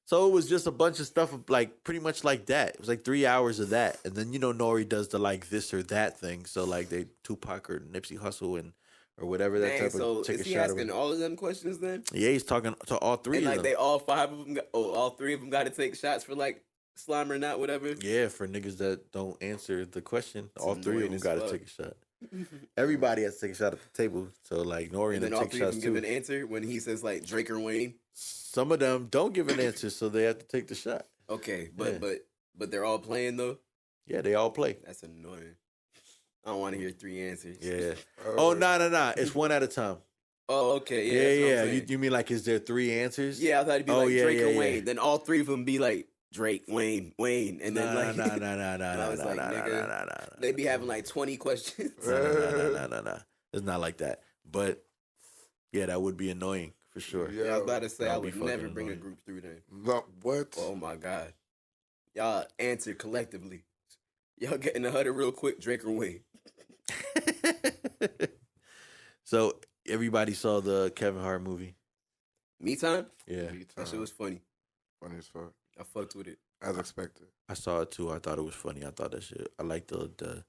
So it was just a bunch of stuff like pretty much like that. It was like 3 hours of that. And then, Nori does the like this or that thing. So like they Tupac or Nipsey Hussle or whatever that type so of take is a he shot asking of. all of them questions then? Yeah, he's talking to all three And of like them. they all 5 of them, all 3 of them got to take shots for like slime or not, whatever. Yeah, for niggas that don't answer the question, all 3 of annoying them as got to fuck. take a shot. Everybody has to take a shot at the table. So like Nori And and then them all take 3 of shots them give too. an answer when he says like Drake or Wayne. Some of them don't give an answer, so they have to take the shot. Okay, Yeah. but they're all playing though. Yeah, they all play. That's annoying. I don't want to hear 3 answers. Yeah. Oh, no. It's one at a time. Oh, okay. Yeah. Yeah, that's what I'm yeah. saying. You mean like, is there 3 answers? Yeah, I thought it'd be Oh, like yeah, Drake yeah, or yeah. Wayne. Then all 3 of them be like Drake, Wayne, and then like I was like, nigga, they be having like 20 questions. No. It's not like that. But yeah, that would be annoying for sure. Yeah, I was about to say I That'd be would fucking never bring a annoying. group through there. No, what? Oh my god, y'all answer collectively. Y'all get in the huddle real quick, Drake or Wayne. So everybody saw the Kevin Hart movie. Me time. Yeah, That shit was funny. Funny as fuck. I fucked with it. As expected. I saw it too. I thought it was funny. I thought that shit. I like the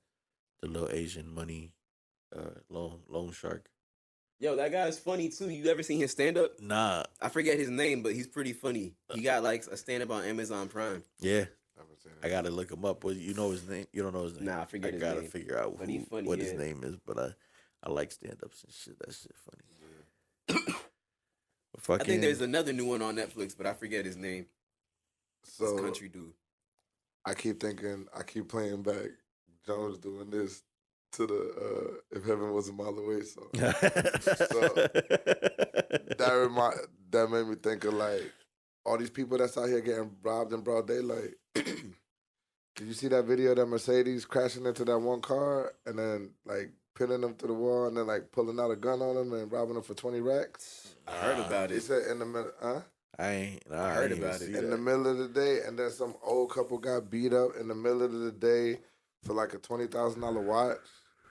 little Asian money loan shark. Yo, that guy's funny too. You ever seen his stand up? Nah. I forget his name, but he's pretty funny. He got like a stand up on Amazon Prime. Yeah. I would say that. I gotta look him up. But you know his name? You don't know his name? Nah, I forget his gotta name. figure out But he funny, what his yeah. name is. But I like stand ups and shit. That shit funny. Fucking, I think there's another new one on Netflix, but I forget his name. This So country dude. I keep playing back Jones doing this to the If Heaven Was a Mile Away song. That made me think of like all these people that's out here getting robbed in broad daylight. Did you see that video of that Mercedes crashing into that one car and then like pinning them to the wall and then like pulling out a gun on them and robbing them for 20 racks? I heard about He it. said in the middle, I heard about it. in the middle of the day, and then some old couple got beat up in the middle of the day for like a $20,000 watch.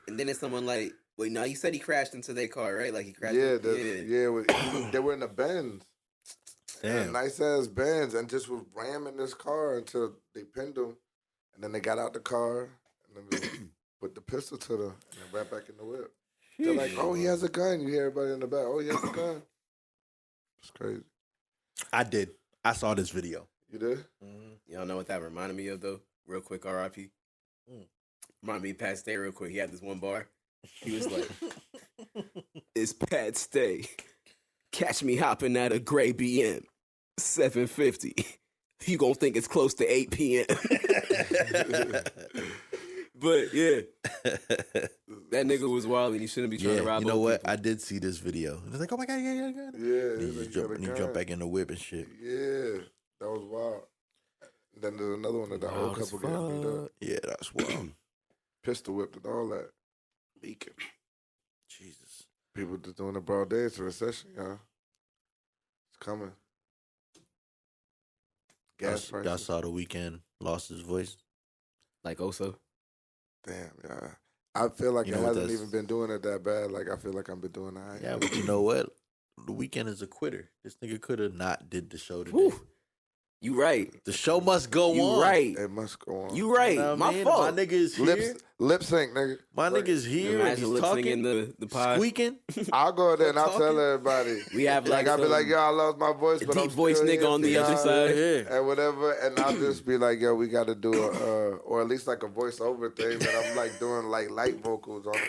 And then it's someone like, wait, no, you said he crashed into their car, right? Like he crashed. They were in the Benz. Damn. Nice ass Benz, and just was ramming this car until they pinned him, and then they got out the car and then they put the pistol to them and then ran back in the whip. They're like, oh, he has a gun. You hear everybody in the back, oh, he has a gun. It's crazy. I did. I saw this video. You did? Mm-hmm. Y'all know what that reminded me of though? Real quick, R.I.P. Reminded me of Pat Stay real quick. He had this one bar. He was like, "It's Pat Stay. Catch me hopping at a gray BM, 750. You gonna think it's close to 8 p.m." But yeah, that nigga was wild and he shouldn't be trying to rob. You know what? people. I did see this video. And it's like, oh my god, yeah. Yeah. And he he's just like, jump back in the whip and shit. Yeah, that was wild. And then there's another one that the old couple got beat up. Yeah, that's wild. Pistol whipped and all that. Leaking. Jesus. People just doing it broad day. It's a recession, y'all. It's coming. Gas Y'all prices. saw The Weeknd lost his voice. Like Oso. Damn, yeah. I feel like You it know what hasn't that's- even been doing it that bad. Like, I feel like I've been doing all right. Yeah, but you know what? The Weeknd is a quitter. This nigga could have not did the show today. Whew. You right. The show must go You on. right. It must go on. You right. You know what I My mean? fault. My nigga is here. Lip sync, nigga. My nigga's here. And Imagine he's lip talking, singing the pod. squeaking. I'll go there and I'll Talking. tell everybody. We have Like, I'll be some like, yo, I lost my voice, but deep I'm voice still nigga here on for the other y'all side. Yeah. and whatever, and I'll just be like, yo, we got to do or at least like a voiceover thing that I'm like doing like light vocals on it.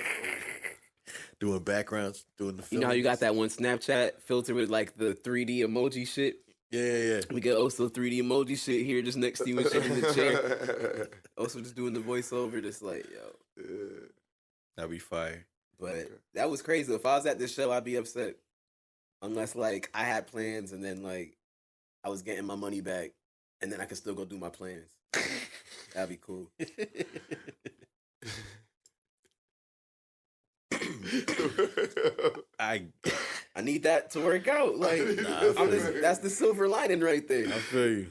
Doing backgrounds, doing the You film. know how you got that one Snapchat filter with like the 3D emoji shit? Yeah. We got also 3D emoji shit here just next to you and shit in the chair. Also just doing the voiceover, just like, yo. Yeah. That'd be fire. But that was crazy. If I was at this show, I'd be upset. Unless like I had plans and then like I was getting my money back and then I could still go do my plans. That'd be cool. I need that to work out. Like that's the silver lining right there. feel you.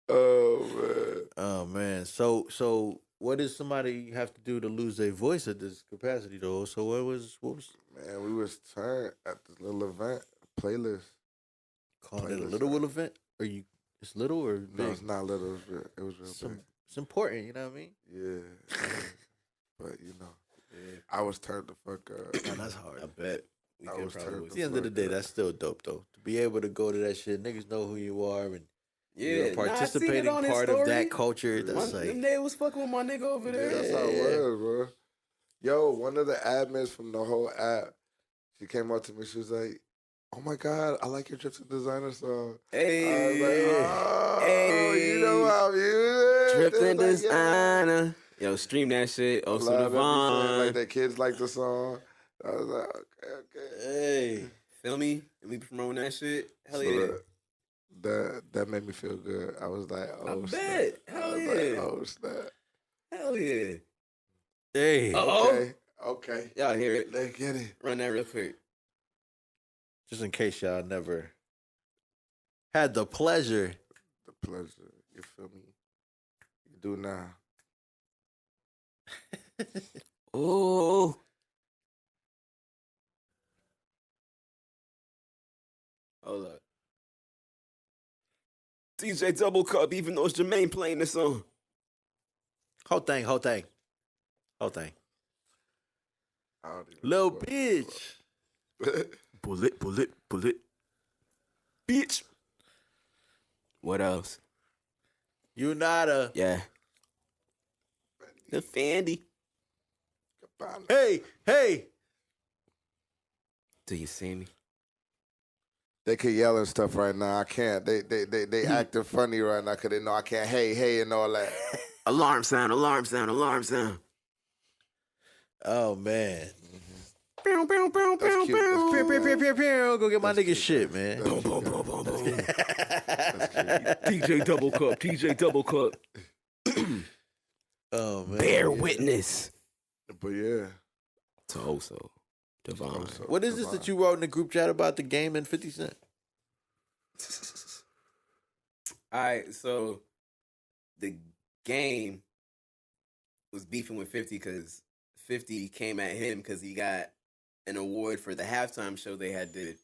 Oh man. Oh man. So what does somebody have to do to lose their voice at this capacity though? So what was Man, we was turned at this little event playlist. calling it a little event? Or it's little or big? No, it's not little. It was real big. It's important, you know what I mean? Yeah. But you know, I was turned the fuck up. That's hard. I bet. We I can was probably. turned At the end of the day, that's still dope though. To be able to go to that shit, niggas know who you are and you're a participating part of that culture. That's like them niggas was fucking with my nigga over there. That's how it was, bro. Yo, one of the admins from the whole app, she came up to me. She was like, "Oh my god, I like your Trips and Designer song." Hey, I was like, "Oh, hey, you know how you Trip and Like, yeah. Designer. Yo, stream that shit. A Also lot of them be saying, Devon. like their kids like the song. I was like, okay. hey. Feel me? And we promoting that shit. Hell So yeah. that made me feel good. I was like, oh, I snap. bet. I Hell was yeah. like, oh, snap. Hell yeah. Hey. Uh-oh. Okay. Y'all hear it. Let's get it. Run that real quick. Just in case y'all never had the pleasure. The pleasure. You feel me? You do now. Oh. Hold up. DJ Double Cup, even though it's Jermaine playing this song. Whole thing. I don't even Little know. bitch. Bullet. Bitch. What else? You not a Yeah. The Fandy. hey. Do you see me? They could yell and stuff right now. I can't. They acting funny right now because they know I can't. Hey, and all that. Alarm sound, alarm sound, alarm sound. Oh man. That's cute. That's cute. Go get my nigga shit, man. Boom, boom, boom, boom, boom. TJ double cup, TJ double cup. Oh man. Bear witness. But yeah. To Oso. Devon. What is this that you wrote in the group chat about the game and 50 Cent? All right, so the game was beefing with 50 because 50 came at him because he got an award for the halftime show they had did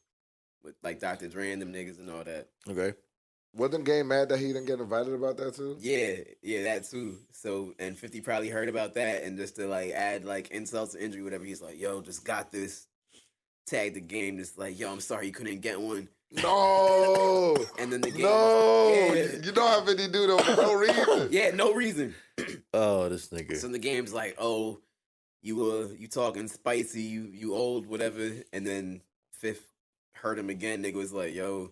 with like Dr. Dre and them niggas and all that. Okay. Wasn't Game mad that he didn't get invited about that too? Yeah, that too. So, and 50 probably heard about that, and just to like add like insults to injury, whatever, he's like, yo, just got this. Tag the game, just like, yo, I'm sorry you couldn't get one. No. And then the game. No. Yeah. You know how many do though for no reason. Yeah, no reason. Oh, this nigga. So the game's like, oh, you talking spicy, you old, whatever. And then Fifth heard him again. Nigga was like, yo,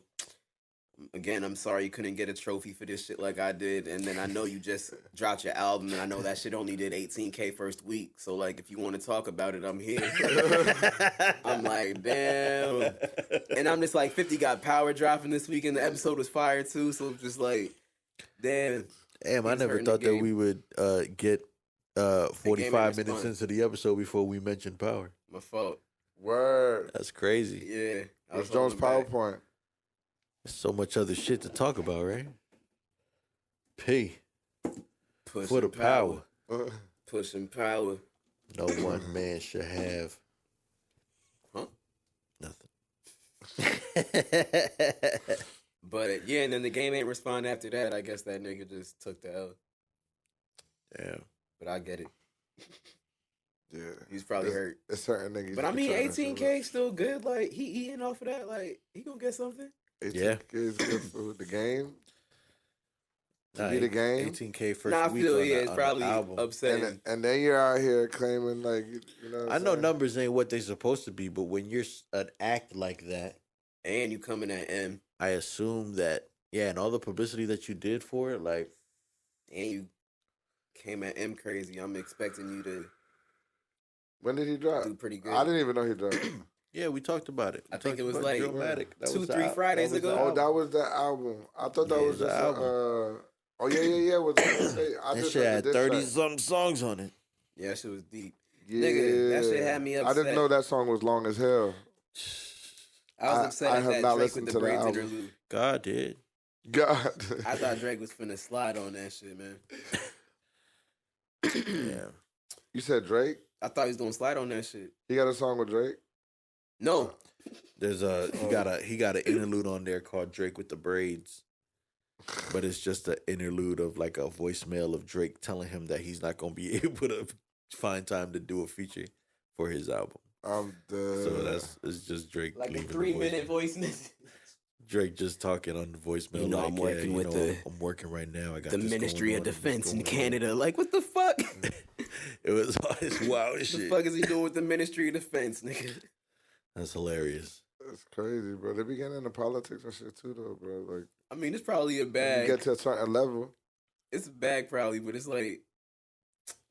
again, I'm sorry you couldn't get a trophy for this shit like I did. And then I know you just dropped your album, and I know that shit only did 18K first week. So, like, if you want to talk about it, I'm here. I'm like, damn. And I'm just like, 50 got power dropping this week, and the episode was fire, too. So, it's just like, damn. Damn, I never thought that we would get 45 minutes into the episode before we mentioned power. My fault. Word. That's crazy. Yeah. What's Jones' PowerPoint? There's so much other shit to talk about, right? P. Pushing For the power. Pushing power. No one man should have. Huh? Nothing. But yeah, and then the game ain't respond after that. I guess that nigga just took the L. Damn. But I get it. Yeah. He's probably hurt. It's certain niggas. But I mean, 18K still good. Like, he eating off of that. Like, he gonna get something. 18K Yeah. is good for the game. Nah, Be the game. 18K first I week feel, on it's the probably album. upsetting. And then you're out here claiming like, you know. What I I'm know saying? numbers ain't what they supposed to be, but when you're an act like that, And you coming at M. I assume that, yeah, and all the publicity that you did for it, like, And you came at M crazy. I'm expecting you to When did he drop? do pretty good. I didn't even know he dropped. yeah, we talked about it. I think it was like Dramatic. 2-3 Fridays ago. Oh, that was the album. I thought that Yeah, was the just album. oh yeah. Was I That just shit heard had the diss 30 track. something songs on it. Yeah, that shit was deep. Yeah. Nigga, that shit had me I upset. didn't know that song was long as hell. I was upset I at have that not Drake with listened the to the braids album. interlude. God did. God. I thought Drake was finna slide on that shit, man. Yeah. You said Drake? I thought he was gonna slide on that shit. He got a song with Drake? No. There's he got an interlude on there called Drake with the Braids. But it's just an interlude of like a voicemail of Drake telling him that he's not gonna be able to find time to do a feature for his album. So it's just Drake Like a leaving 3-minute voice message. Drake just talking on the voicemail. You know, like, I'm working you with know, I'm working right now. I got The this Ministry going of on, this Defense in going on. Canada. Like, what the fuck? It was it's wild as What the shit. fuck is he doing with the Ministry of Defense, nigga? That's hilarious. That's crazy, bro. They be getting into politics and shit too, though, bro. Like, I mean, it's probably a when bag. you get to a certain level. It's a bag, probably, but it's like.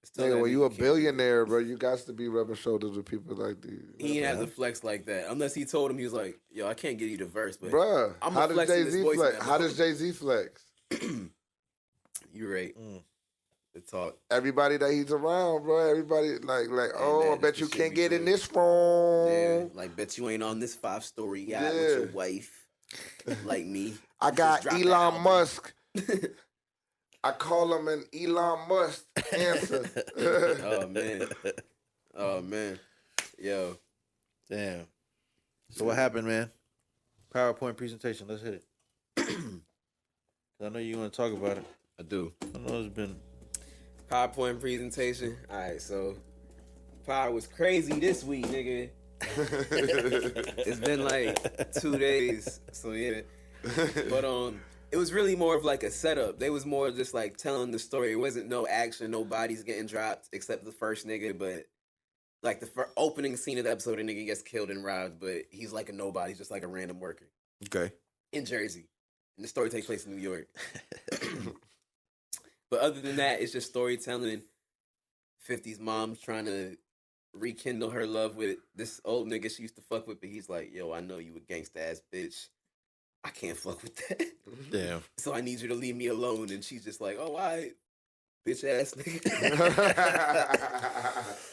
still Nigga, that when nigga you a can't- billionaire, bro, you got to be rubbing shoulders with people like these. He ain't have to flex like that. Unless he told him, he was like, yo, I can't get you the verse, but Bruh, I'ma how does flex in this Jay-Z voice flex? now. How does Jay-Z flex? you right. Mm. The talk. Everybody that he's around, bro, everybody like, oh, I that bet is you the can't shit get we in do. this phone. Yeah, like, bet you ain't on this 5-story yacht with your Yeah. wife, like me. I got Just drop the Elon album. Musk. I call him an Elon Musk answer. Oh, man. Yo. Damn. So what happened, man? PowerPoint presentation. Let's hit it. I know you want to talk about it. I do. I know it's been. PowerPoint presentation. All right, so Power was crazy this week, nigga. It's been like 2 days, so yeah. But it was really more of like a setup. They was more just like telling the story. It wasn't no action, no bodies getting dropped except the first nigga. But like the opening scene of the episode, a nigga gets killed and robbed, but he's like a nobody, just like a random worker. Okay. in Jersey. And the story takes place in New York. But other than that, it's just storytelling. 50's mom trying to rekindle her love with this old nigga she used to fuck with, but he's like, yo, I know you a gangsta ass bitch. I can't fuck with that. Damn. So I need you to leave me alone. And she's just like, oh, all right, bitch ass nigga.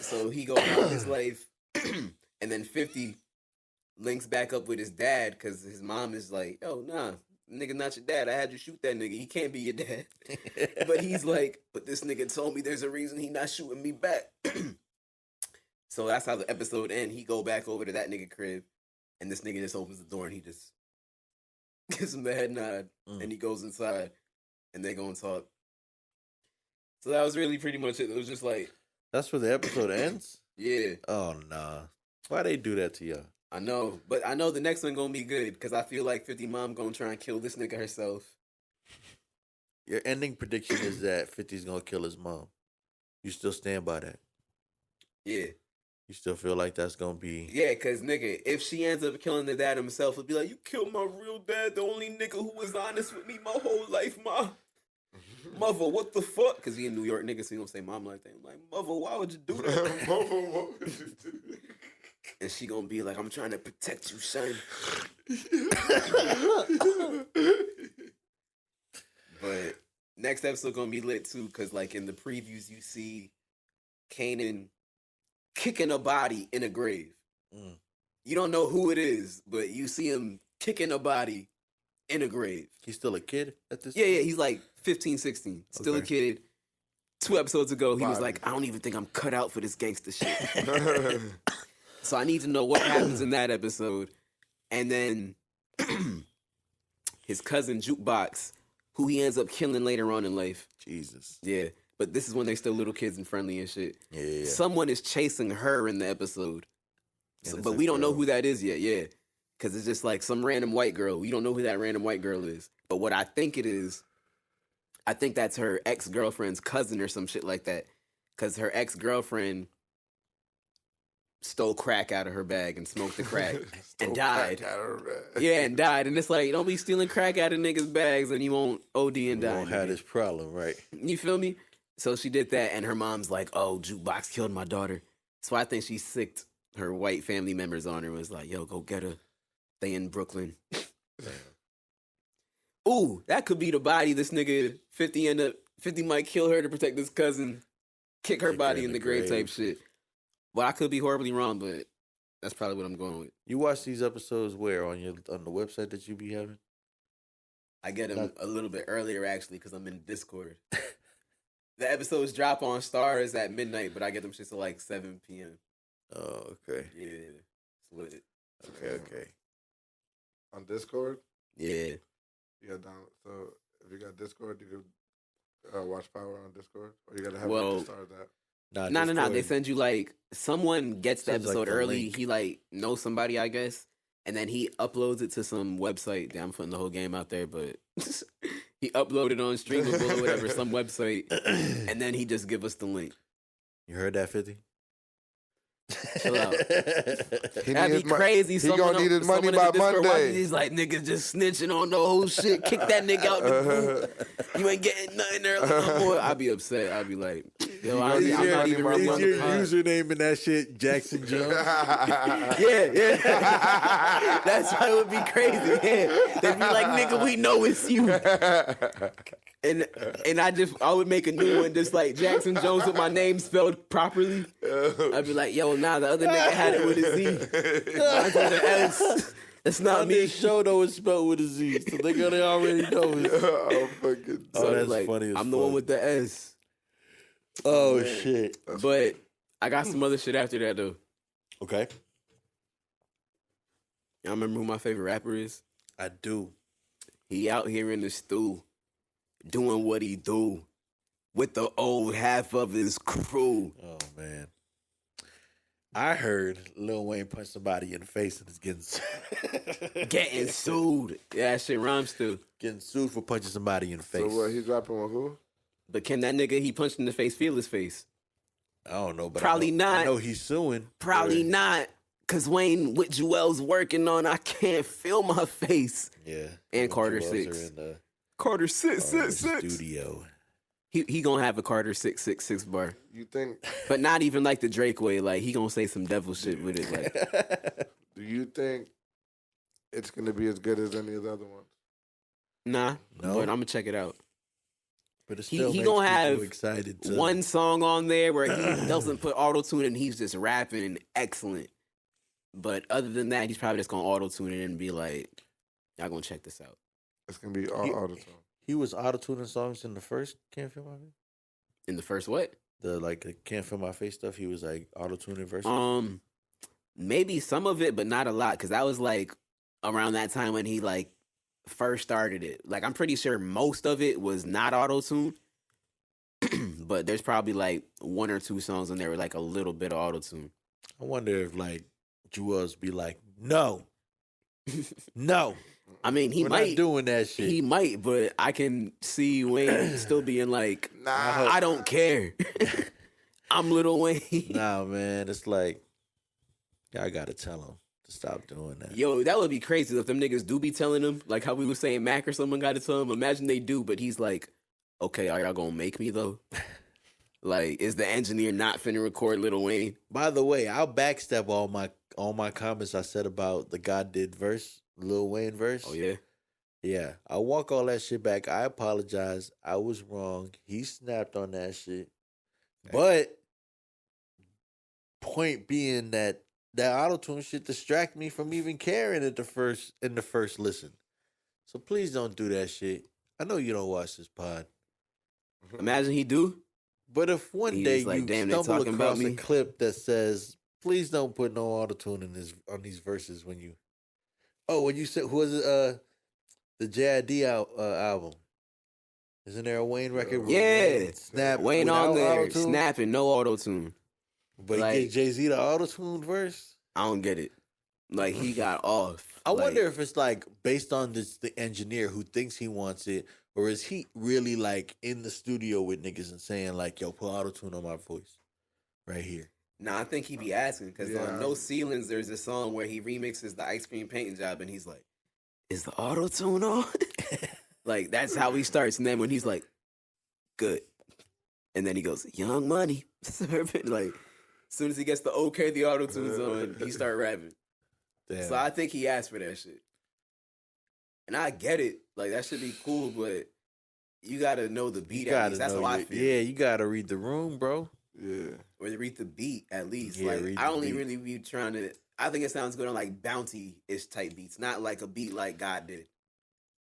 So he goes on his life. And then 50 links back up with his dad because his mom is like, oh, nah, nigga, not your dad. I had you shoot that nigga. He can't be your dad. But he's like, but this nigga told me there's a reason he not shooting me back. So that's how the episode ends. He go back over to that nigga crib, and this nigga just opens the door and he just gives him the head nod, and he goes inside, and they go and talk. So that was really pretty much it. It was just like... That's where the episode ends? Yeah. Oh, nah. Why they do that to y'all? I know, but I know the next one gonna be good because I feel like 50 mom gonna try and kill this nigga herself. Your ending prediction is that 50's gonna kill his mom. You still stand by that? Yeah. You still feel like that's gonna be... Yeah, because, nigga, if she ends up killing the dad himself, it'll be like, you killed my real dad, the only nigga who was honest with me my whole life, ma. Mother, what the fuck? Because he in New York, nigga, so he don't say mom like that. I'm like, mother, why would you do that? Mother, what would you do? And she gonna be like, I'm trying to protect you, son. But next episode gonna be lit, too, because, like, in the previews, you see Kanan kicking a body in a grave. You don't know who it is, but you see him kicking a body in a grave. He's still a kid at this Yeah, he's like 15, 16. Still a kid. 2 episodes ago, he was like, I don't even think I'm cut out for this gangster shit. So I need to know what happens in that episode. And then his cousin, Jukebox, who he ends up killing later on in life. Jesus. Yeah. But this is when they still little kids and friendly and shit. Yeah. Someone is chasing her in the episode. But we don't know who that is yet, yeah. Because it's just like some random white girl. We don't know who that random white girl is. But what I think it is, I think that's her ex-girlfriend's cousin or some shit like that. Because her ex-girlfriend stole crack out of her bag and smoked the crack and died. Yeah, and died. And it's like, don't be stealing crack out of niggas' bags and you won't OD and die. You won't have this problem, right? You feel me? So she did that, and her mom's like, oh, Jukebox killed my daughter. So I think she sicked her white family members on her and was like, yo, go get her. They in Brooklyn. Ooh, that could be the body this nigga 50 might kill her to protect his cousin, kick her body in the grave type shit. Well, I could be horribly wrong, but that's probably what I'm going with. You watch these episodes where? On the website that you be having? I get them a little bit earlier, actually, because I'm in Discord. The episodes drop on Stars at midnight, but I get them shit to like 7 p.m. Oh, okay. Yeah, split it. Okay. On Discord? Yeah. You got down. So if you got Discord, you can watch Power on Discord, or you gotta have Well, it to start that. No. They send you like someone gets the Sends, like, episode the early. link. He like knows somebody, I guess, and then he uploads it to some website. Damn, I'm putting the whole game out there, but he uploaded on Streamable or whatever, some website, and then he just give us the link. You heard that, 50? Chill out. He That'd need be his crazy. He gonna need his money by Monday. He's like, niggas just snitching on the whole shit. Kick that nigga out the booth. You ain't getting nothing early no more. I'd be upset. I'd be like, yo, I'm not even really on your the pod. username in that shit, Jackson Jones? Yeah. That's why it would be crazy. Yeah. They'd be like, nigga, we know it's you. And I would make a new one just like Jackson Jones with my name spelled properly. I'd be like, yo, nah, the other nigga had it with a Z. Mine's with an S. It's not me. This show though is spelled with a Z, so they already know it. Oh, fucking. Oh, that's like, funny as I'm the fuck. one with the S. Oh, shit. But I got some other shit after that, though. Okay. Y'all remember who my favorite rapper is? I do. He out here in the stew doing what he do with the old half of his crew. Oh, man. I heard Lil Wayne punch somebody in the face and is Getting sued. Yeah, that shit rhymes too. getting sued for punching somebody in the face. So what? He's rapping with who? But can that nigga he punched in the face feel his face? I don't know, but Probably not. I know he's suing. Probably not. Cause Wayne with Joel's working on I Can't Feel My Face. Yeah. And When Carter Jewels 6. are in the Carter 6. studio. He gonna have a Carter 666 bar. You think? But not even like the Drake way. Like he gonna say some devil shit with it. Like Do you think it's gonna be as good as any of the other ones? nah. No. But I'm gonna check it out. But it's He still gonna people have excited to One song on there where he doesn't put auto tune and he's just rapping and excellent. But other than that, he's probably just gonna auto tune it and be like, "Y'all gonna check this out." It's gonna be all the time. He was auto-tuning songs in the first Can't Feel My Face. In the first what? The Can't Feel My Face stuff. He was like auto-tuning verses. Maybe some of it, but not a lot, because that was like around that time when he like first started it. Like I'm pretty sure most of it was not auto tune, but there's probably like one or two songs in there with like a little bit of auto tune. I wonder if like Jewels be like, no, no, I mean, he we're might not doing that shit. He might, but I can see Wayne still being like, Nah. I don't care. I'm Lil Wayne. Nah, man, it's like I gotta tell him to stop doing that. Yo, that would be crazy if them niggas do be telling him, like how we were saying Mac or someone got to tell him. Imagine they do, but he's like, okay, are y'all gonna make me though? Like, is the engineer not finna record Lil Wayne? By the way, I'll backstep all my comments I said about the God did verse, Lil Wayne verse. Oh yeah. Yeah, I'll walk all that shit back. I apologize. I was wrong. He snapped on that shit. But point being that auto-tune shit distract me from even caring in the first listen. So please don't do that shit. I know you don't watch this pod. Imagine he do. But if one He's day like, you "Damn, they stumble talking about across a me." clip that says, please don't put no auto-tune on these verses when you... Oh, when you said, who was it? The JID album. Isn't there a Wayne record? Where Yeah. Wayne snap Wayne on without there, auto-tune? snapping, no auto tune. But like- he gave Jay-Z the auto-tune verse? I don't get it. Like he got off. I Like, wonder if it's like based on the engineer who thinks he wants it, or is he really like in the studio with niggas and saying like, yo, put auto-tune on my voice right here. Nah, I think he be asking because Yeah. on No Ceilings, there's a song where he remixes the Ice Cream Painting Job, and he's like, "Is the auto tune on?" Like that's how he starts, and then when he's like, "Good," and then he goes, "Young Money," like as soon as he gets the okay, the auto tune's on, he start rapping. Damn. So I think he asked for that shit, and I get it. Like that should be cool, but you gotta know the beat. At least. That's how I feel. Yeah, you gotta read the room, bro. Yeah. Or they read the beat at least. Yeah, like read I the only beat. really be trying to. I think it sounds good on like bounty-ish type beats, not like a beat like God did.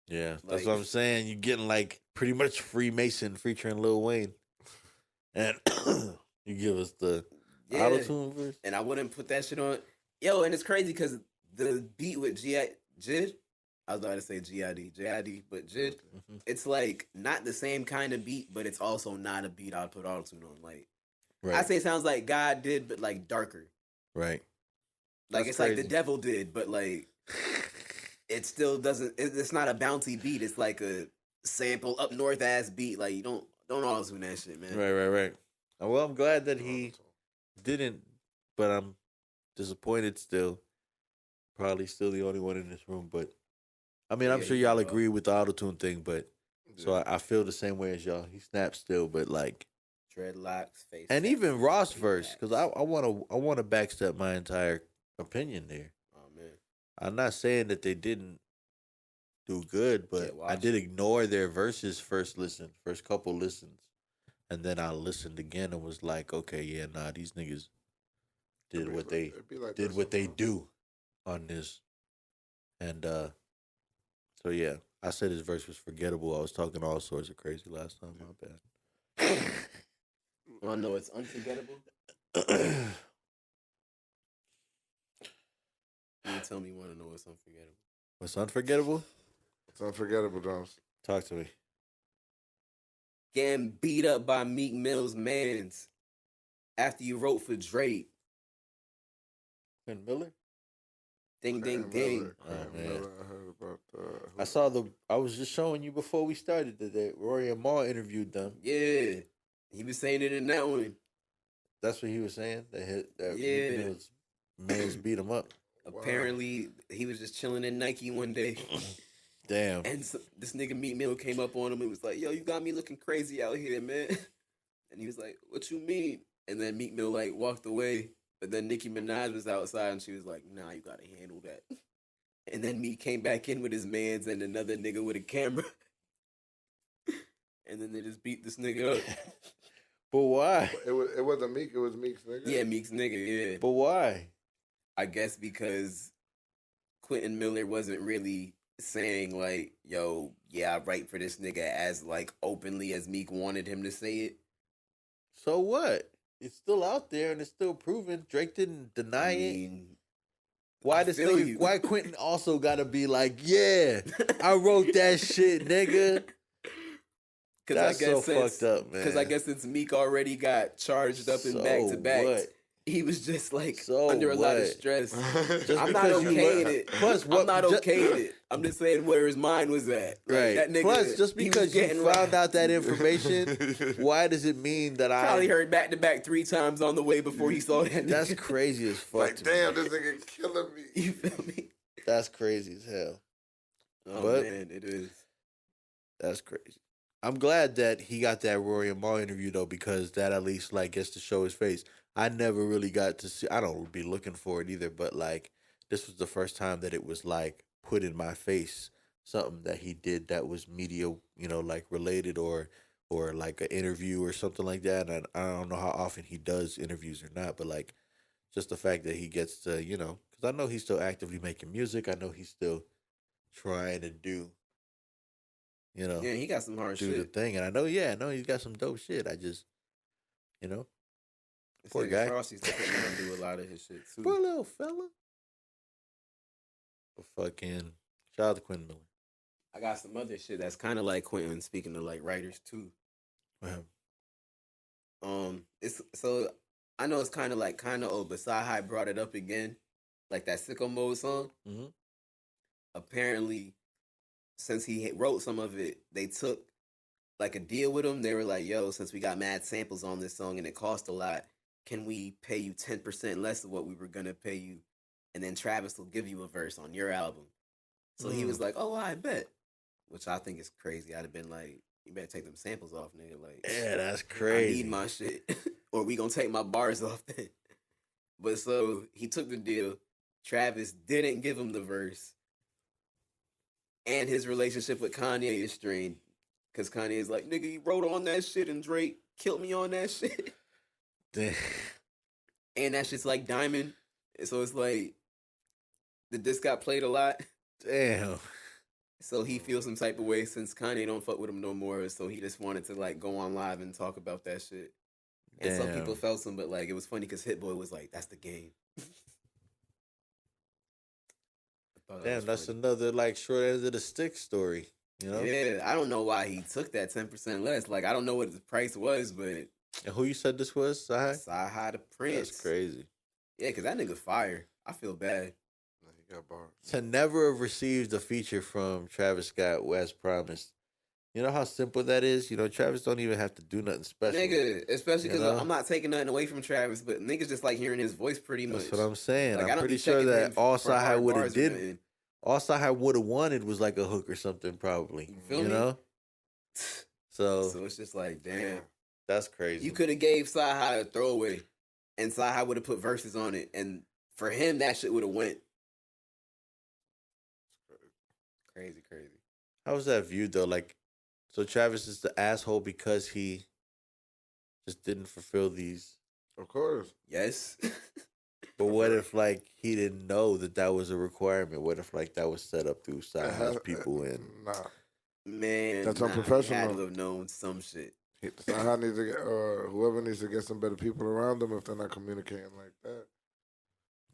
Yeah, that's Like- what I'm saying. You're getting like pretty much Freemason featuring Lil Wayne, and you give us the Yeah. auto-tune verse. And I wouldn't put that shit on. Yo, and it's crazy because the beat with Jid, I was about to say JID, but Jid, Mhm. it's like not the same kind of beat, but it's also not a beat I'd put auto-tune on. Like Right, I say, it sounds like God did, but like darker. right. Like That's it's like crazy. the devil did, but like it still doesn't. It's not a bouncy beat. It's like a sample up north ass beat. Like you don't auto tune that shit, man. Right. Well, I'm glad that he didn't, but I'm disappointed still. Probably still the only one in this room, but I mean, I'm Yeah, sure you y'all know. agree with the auto-tune thing, but so I feel the same way as y'all. He snaps still, but like, Dreadlocks, face, and tats, even Ross big verse, because backs. I want to backstep my entire opinion there. Oh man, I'm not saying that they didn't do good, but Yeah, I watch. did ignore their verses first couple listens, and then I listened again and was like, okay, yeah, nah, these niggas did what they do on this, and so yeah, I said his verse was forgettable. I was talking all sorts of crazy last time. My bad. oh no, it's unforgettable. You tell me you want to know what's unforgettable. What's unforgettable? It's unforgettable, Jones. Talk to me. Getting beat up by Meek Mill's mans after you wrote for Drake. Quinn Miller. Ding ding Cram ding. Miller, Cram Oh, man. Miller, I heard about I saw I was just showing you before we started that Rory and Maul interviewed them. Yeah, he was saying it in that one. That's what he was saying. That Yeah. Meek Mill's Mans beat him up. Apparently, he was just chilling in Nike one day. Damn. And so, this nigga Meek Mill came up on him and was like, yo, you got me looking crazy out here, man. And he was like, what you mean? And then Meek Mill, like, walked away. But then Nicki Minaj was outside and she was like, nah, you gotta handle that. And then Meek came back in with his mans and another nigga with a camera. And then they just beat this nigga up. But why? It wasn't Meek. It was Meek's nigga. Yeah, Meek's nigga, yeah. But why? I guess because Quentin Miller wasn't really saying like, yo, yeah, I write for this nigga as like openly as Meek wanted him to say it. So what? It's still out there and it's still proven. Drake didn't deny I it. mean, Why I this feel nigga? you. Why Quentin also gotta be like, yeah, I wrote that shit, nigga? That's so fucked up, man. Because I guess since Meek already got charged up in So back-to-back, what? he was just like So under a lot of what? stress. Just I'm not because you okay let- with it. Plus, what- I'm not ju- okay with it. I'm just saying where his mind was at. Like, Right. That nigga, Plus, just he was because you getting found robbed. out that information, why does it mean that Probably I? heard back-to-back 3 times on the way before he saw that nigga. That's crazy as fuck. Like, to me. damn, this nigga killing me. You feel me? That's crazy as hell. Oh, But- man, it is. That's crazy. I'm glad that he got that Rory and Mal interview though, because that at least like gets to show his face. I never really got to see. I don't be looking for it either, but like this was the first time that it was like put in my face something that he did that was media, like related or like an interview or something like that. And I don't know how often he does interviews or not, but like just the fact that he gets to, because I know he's still actively making music. I know he's still trying to do. Yeah, he got some hard Do the shit. thing, and I know he's got some dope shit. I just, poor Nigga guy. Frosty's to put him on do a lot of his shit too. poor little fella. But fucking shout out to Quentin Miller. I got some other shit that's kind of like Quentin. Speaking of like writers too. It's so I know it's kind of old, but Sci-Hi brought it up again, like that Sicko Mode song. Mhm. Apparently, since he wrote some of it, they took like a deal with him. They were like, "Yo, since we got mad samples on this song and it cost a lot, can we pay you 10% less of what we were gonna pay you, and then Travis will give you a verse on your album?" So he was like, "Oh, I bet," which I think is crazy. I'd have been like, "You better take them samples off, nigga." Like, Yeah, that's I crazy. need my shit, or we gonna take my bars off then. But so he took the deal. Travis didn't give him the verse, and his relationship with Kanye is strained because Kanye is like, "Nigga, you wrote on that shit, and Drake killed me on that shit." Damn. And that shit's like diamond. And so it's like the disc got played a lot. Damn. So he feels some type of way since Kanye don't fuck with him no more. So he just wanted to like go on live and talk about that shit. And some Damn. people felt some, but like it was funny because Hit Boy was like, "That's the game." I thought that Damn, was that's funny. another like short end of the stick story. Yeah, I don't know why he took that 10% less. Like I don't know what his price was, but And who you said this was? Sahai? Sci-Hi the Prince. That's crazy. Yeah, because that nigga fire. I feel bad. He got bars. To never have received a feature from Travis Scott as promised. You know how simple that is? Travis don't even have to do nothing special. Nigga, especially because You know? I'm not taking nothing away from Travis, but niggas just like hearing his voice pretty much. That's what I'm saying. Like, I I'm don't pretty be sure checking that him all for Sahai hard would have bars or did. nothing. All Sahai would have wanted was like a hook or something, probably. You feel me? So So it's just like, damn. that's crazy. You could have gave Sci-Hi a throwaway, and Sci-Hi would have put verses on it, and for him, that shit would have went. Crazy. How was that viewed though? Like, so Travis is the asshole because he just didn't fulfill these. Of course. Yes. But what if like he didn't know that was a requirement? What if like that was set up through Sahai's people and Nah. Man, That's He unprofessional. had to have known some shit. Sahai needs to get, whoever needs to get some better people around them if they're not communicating like that.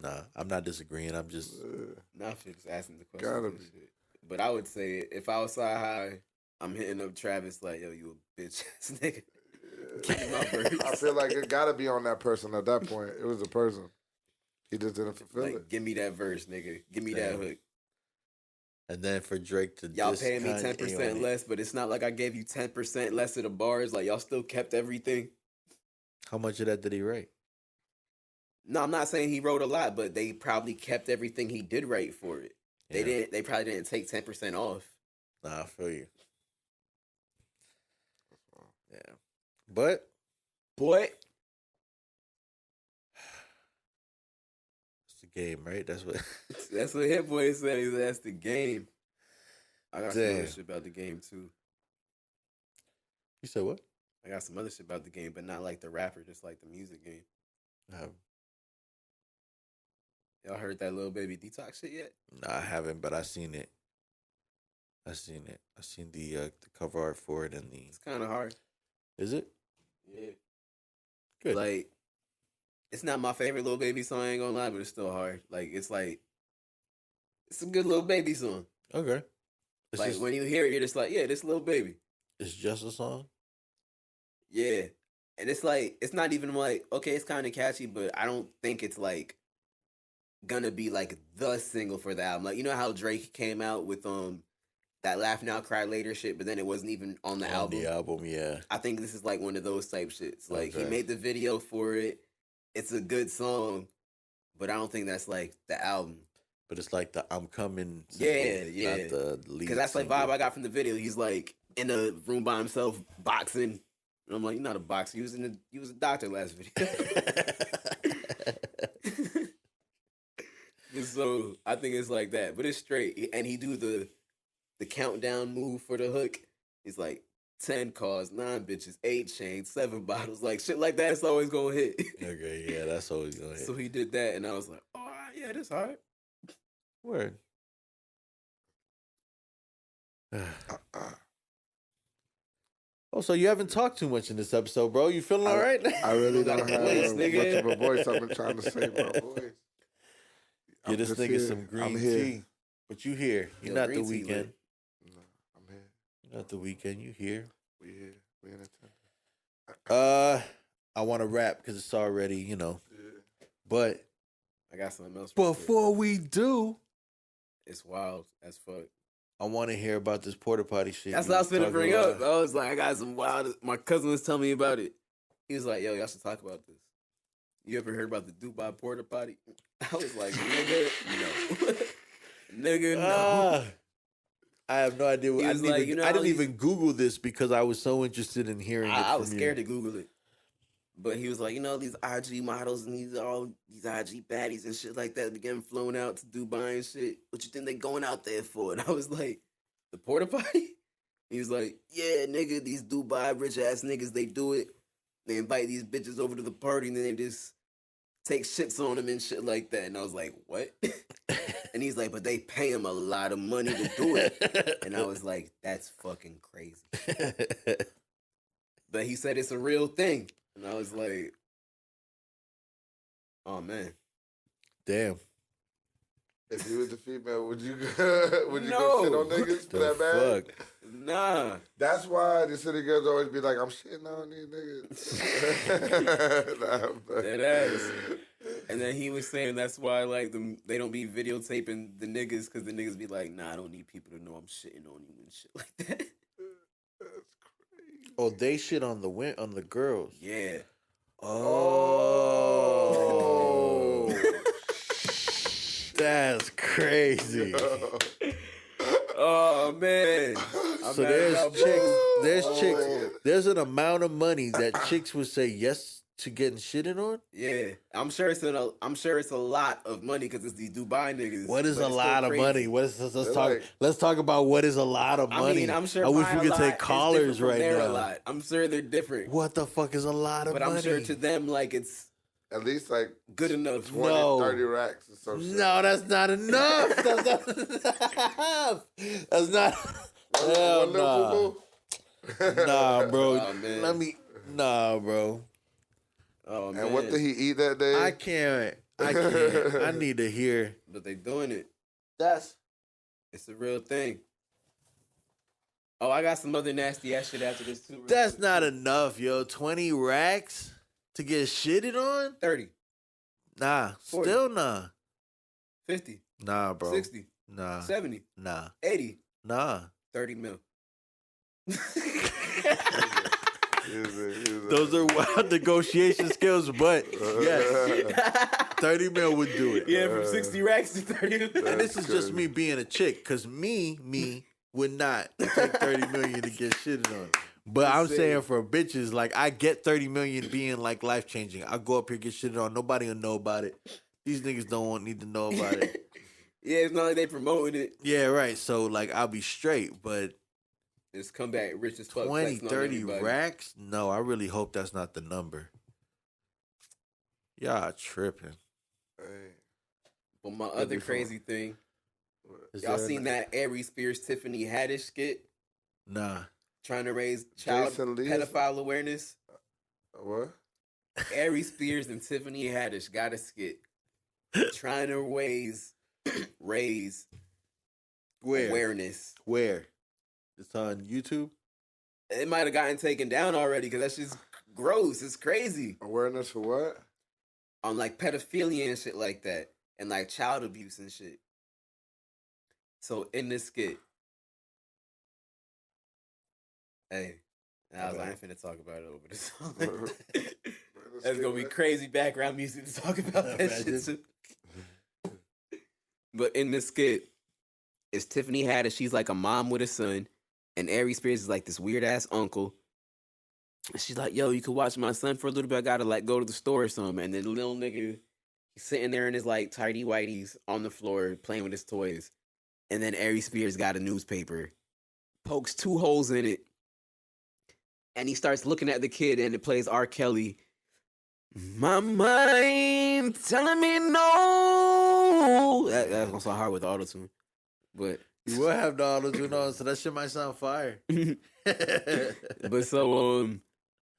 Nah, I'm not disagreeing. I'm just Not for just asking the question. Gotta and be. shit. But I would say if I was Sci-Hi, I'm hitting up Travis like, "Yo, you a bitch ass nigga." Give me my verse. I feel like it gotta be on that person at that point. It was a person. He just didn't fulfill Like, it. give me that verse, nigga. Give me that Damn. hook. and then for Drake to Y'all diss paying me Kanye 10% on it. less, but it's not like I gave you 10% less of the bars. Like, y'all still kept everything. How much of that did he write? No, I'm not saying he wrote a lot, but they probably kept everything he did write for it. They Yeah. didn't. They probably didn't take 10% off. Nah, I feel you. Yeah, but Boy, it's the game, right? That's what. that's what Hit Boy said. He said, that's the game. I got some other Damn. shit about the game too. You said what? I got some other shit about the game, but not like the rapper, just like the music game. Y'all heard that Lil Baby Detox shit yet? Nah, I haven't, but I seen it. I seen the cover art for it and the. It's kind of hard. Is it? Yeah. Good. Like, it's not my favorite Lil Baby song, I ain't gonna lie, but it's still hard. It's a good Lil Baby song. Okay. It's Like, just, when you hear it, you're just like, yeah, this Lil Baby. it's just a song. Yeah. And it's like, it's not even like, okay, it's kind of catchy, but I don't think it's like gonna be like the single for the album. Like, you know how Drake came out with that Laugh Now Cry Later shit, but then it wasn't even on the album. The album, yeah. I think this is like one of those type shits. Like, he Okay. made the video for it. It's a good song, but I don't think that's like the album. But it's like the I'm coming. Yeah, single, yeah. Not the lead. Because that's like single. vibe I got from the video. He's like in a room by himself boxing. And I'm like, you're not a boxer. You was a doctor last video. So I think it's like that. But it's straight. And he do the countdown move for the hook. He's like 10 cars, 9 bitches, 8 chains, 7 bottles. Like shit like that, it's always gonna hit. Okay, yeah, that's always gonna hit. So he did that and I was like, oh yeah, that's hard. Word. Oh, so you haven't talked too much in this episode, bro. You feeling all right? I really don't have Voice, much nigga. of a voice. I've been trying to save my voice. Get this just nigga here. some green I'm here. tea. But you here. You're Yo, not the green tea weekend. lit. No, I'm here. You're not the weekend. You here. We here. We in attendance. I want to rap because it's already, Yeah. but I got something else. real quick. before we do, It's wild as fuck. I want to hear about this porta potty shit. That's you what I was was finna talking bring about. up. I was like, I got some wild. My cousin was telling me about it. He was like, yo, y'all should talk about this. You ever heard about the Dubai porta potty? I was like, nigga, no. Nigga, no. I have no idea. He I was didn't, like, even, you know I how didn't he's- even Google this because I was so interested in hearing it I was from scared you. to Google it. But he was like, you know, these IG models and these IG baddies and shit like that getting flown out to Dubai and shit. What you think they going out there for? And I was like, the porta potty? He was like, yeah, nigga, these Dubai rich ass niggas, they do it. They invite these bitches over to the party and then they just take shits on them and shit like that. And I was like, what? And he's like, but they pay him a lot of money to do it. And I was like, that's fucking crazy. But he said it's a real thing. And I was like, oh man. Damn. If you was a female, would you No. go shit on niggas for The that bad? fuck? Nah. That's why the city girls always be like, I'm shitting on these niggas. Nah, but- That ass. And then he was saying that's why like they don't be videotaping the niggas because the niggas be like, nah, I don't need people to know I'm shitting on you and shit like that. Oh, they shit on the girls. Yeah. Oh. That's crazy. Oh man. I'm So mad there's about chicks, there's an amount of money that chicks would say yes to getting shitted on. Yeah, I'm sure it's a lot of money because it's these Dubai niggas. What is but a it's still lot of crazy. money? They're Let's talk about what is a lot of I money. mean, I'm sure. I wish mine we a could lot take is callers different from right their now. A lot. I'm sure they're different, What the fuck is a lot of but money? I'm sure to them like it's At least like good enough. 20, No. 30 racks or some shit. No, that's not enough. That's not enough. That's not. Hell One little nah. boo-boo? Nah, bro. Oh, man. Nah, bro. Oh man! And what did he eat that day? I can't. I need to hear. But they doing it. It's a real thing. Oh, I got some other nasty ass shit after this too. real That's quick. not enough, yo. 20 racks to get shitted on? 30, Nah, 40. still nah. 50, Nah, bro. 60, Nah. 70, Nah. 80, Nah. 30 mil. Those are wild negotiation skills, but yes, 30 mil would do it. Yeah, from 60 racks to 30. And this is just me being a chick, because me would not take 30 million to get shitted on. But I'm saying for bitches, like, I get 30 million being like life changing. I go up here, get shitted on. Nobody will know about it. These niggas need to know about it. Yeah, it's not like they promoting it. Yeah, right. So, like, I'll be straight, but Just come back rich as fuck. 20, flexing on 30 everybody. racks? No, I really hope that's not the number. Y'all tripping. But my other crazy thing, Is y'all there seen that Aries Spears Tiffany Haddish skit? Nah. Trying to raise child Jason Lee? pedophile awareness? What? Aries Spears and Tiffany Haddish got a skit. Trying to raise Where? awareness. Where? It's on YouTube? It might have gotten taken down already because that's just gross. It's crazy. Awareness for what? On like pedophilia and shit like that. And like child abuse and shit. So in this skit. Hey. I ain't finna talk about it over this song. That's gonna be crazy background music to talk about that shit too. But in this skit, it's Tiffany Haddish. She's like a mom with a son, and Aries Spears is like this weird ass uncle. And she's like, "Yo, you can watch my son for a little bit. I gotta like go to the store or something." And then the little nigga, he's sitting there in his like tidy whities on the floor playing with his toys. And then Aries Spears got a newspaper, pokes 2 holes in it, and he starts looking at the kid, and it plays R. Kelly. My mind telling me no. That's gonna sound hard with auto-tune. But You will have the auto-tune on, so that shit might sound fire. but so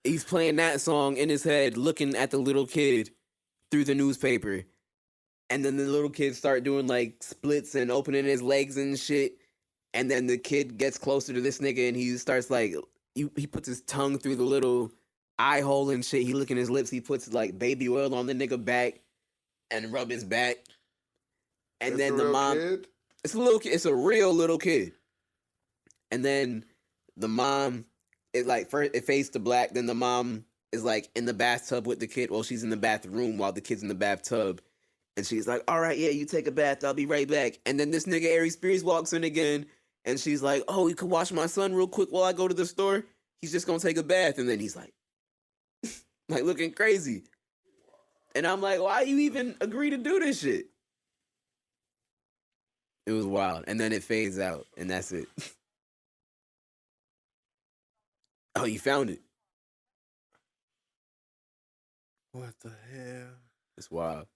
he's playing that song in his head, looking at the little kid through the newspaper. And then the little kid start doing like splits and opening his legs and shit. And then the kid gets closer to this nigga and he starts like he puts his tongue through the little eye hole and shit. He licking his lips. He puts like baby oil on the nigga back and rub his back. And It's then a the real mom, kid? it's a little kid. It's a real little kid. And then the mom, it like first it fades to black. Then the mom is like in the bathtub with the kid. Well, she's in the bathroom while the kid's in the bathtub. And she's like, "All right, yeah, you take a bath. I'll be right back." And then this nigga Aries Spears walks in again. And she's like, "Oh, you can watch my son real quick while I go to the store. He's just gonna take a bath." And then he's like, like looking crazy. And I'm like, why you even agree to do this shit? It was wild. And then it fades out, and that's it. Oh, you found it. What the hell? It's wild.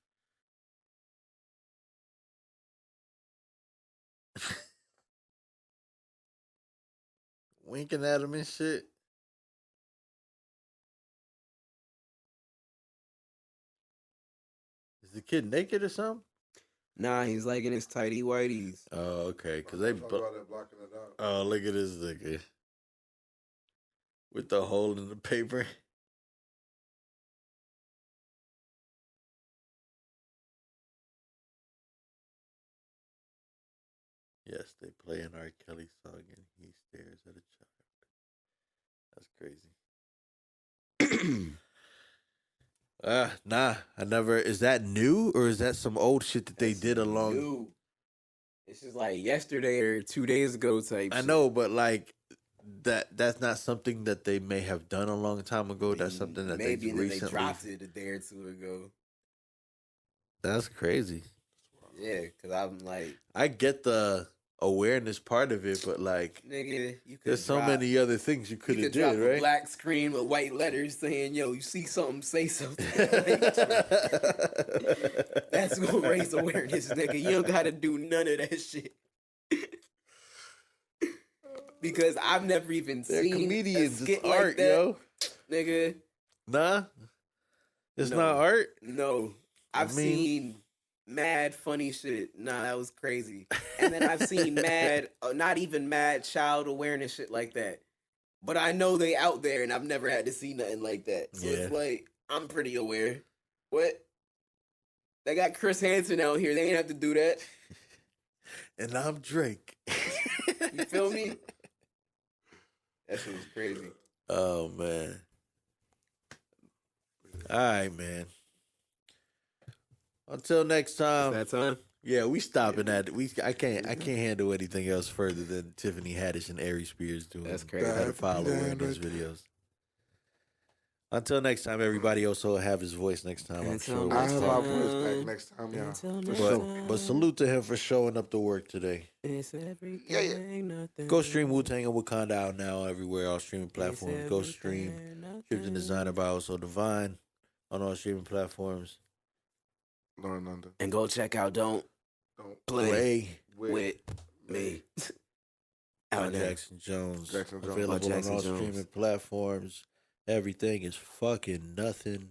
Winking at him and shit. Is the kid naked or something? Nah, he's like in his tighty whities. Oh, okay. Because they. Talk about it, blocking it out. Oh, look at this nigga. With the hole in the paper. Yes, they play an R. Kelly song and he stares at a child. That's crazy. Nah, I never. Is that new or is that some old shit that they did along? Dude, this is like yesterday or 2 days ago type. I shit. know, but like that's not something that they may have done a long time ago. That's something that maybe they and then recently they dropped it a day or two ago. That's crazy. Yeah, because I'm like, I get the awareness part of it, but like, nigga, you could. there's so many other things you could You have could drop did, a right? black screen with white letters saying, "Yo, you see something, say something." That's gonna raise awareness, nigga. You don't gotta do none of that shit. Because I've never even They're seen comedians. a skit It's like art, that. yo. Nigga. Nah, it's No. not art. No. I've mean- seen mad funny shit. Nah, that was crazy. And then I've seen mad, not even mad child awareness shit like that. But I know they out there and I've never had to see nothing like that. So Yeah. it's like, I'm pretty aware. What? They got Chris Hansen out here. They ain't have to do that. And I'm Drake. You feel me? That shit was crazy. Oh man. All right, man. Until next time. That time. Yeah, we stopping at I can't handle anything else further than Tiffany Haddish and Ari Spears doing. That's crazy. Better follow her in those videos. Until next time, everybody also have his voice next time. I'm sure. I have my voice back next time, y'all. For sure. But salute to him for showing up to work today. It's everything, nothing. Go stream Wu-Tang and Wakanda out now everywhere, all streaming platforms. Go stream Script Designer by Also Divine on all streaming platforms. Lauren London. And go check out Don't Play with Me. By Out there. Jackson Jones. Jackson Jones. Available Jackson on all Jones. streaming platforms. Everything is fucking nothing.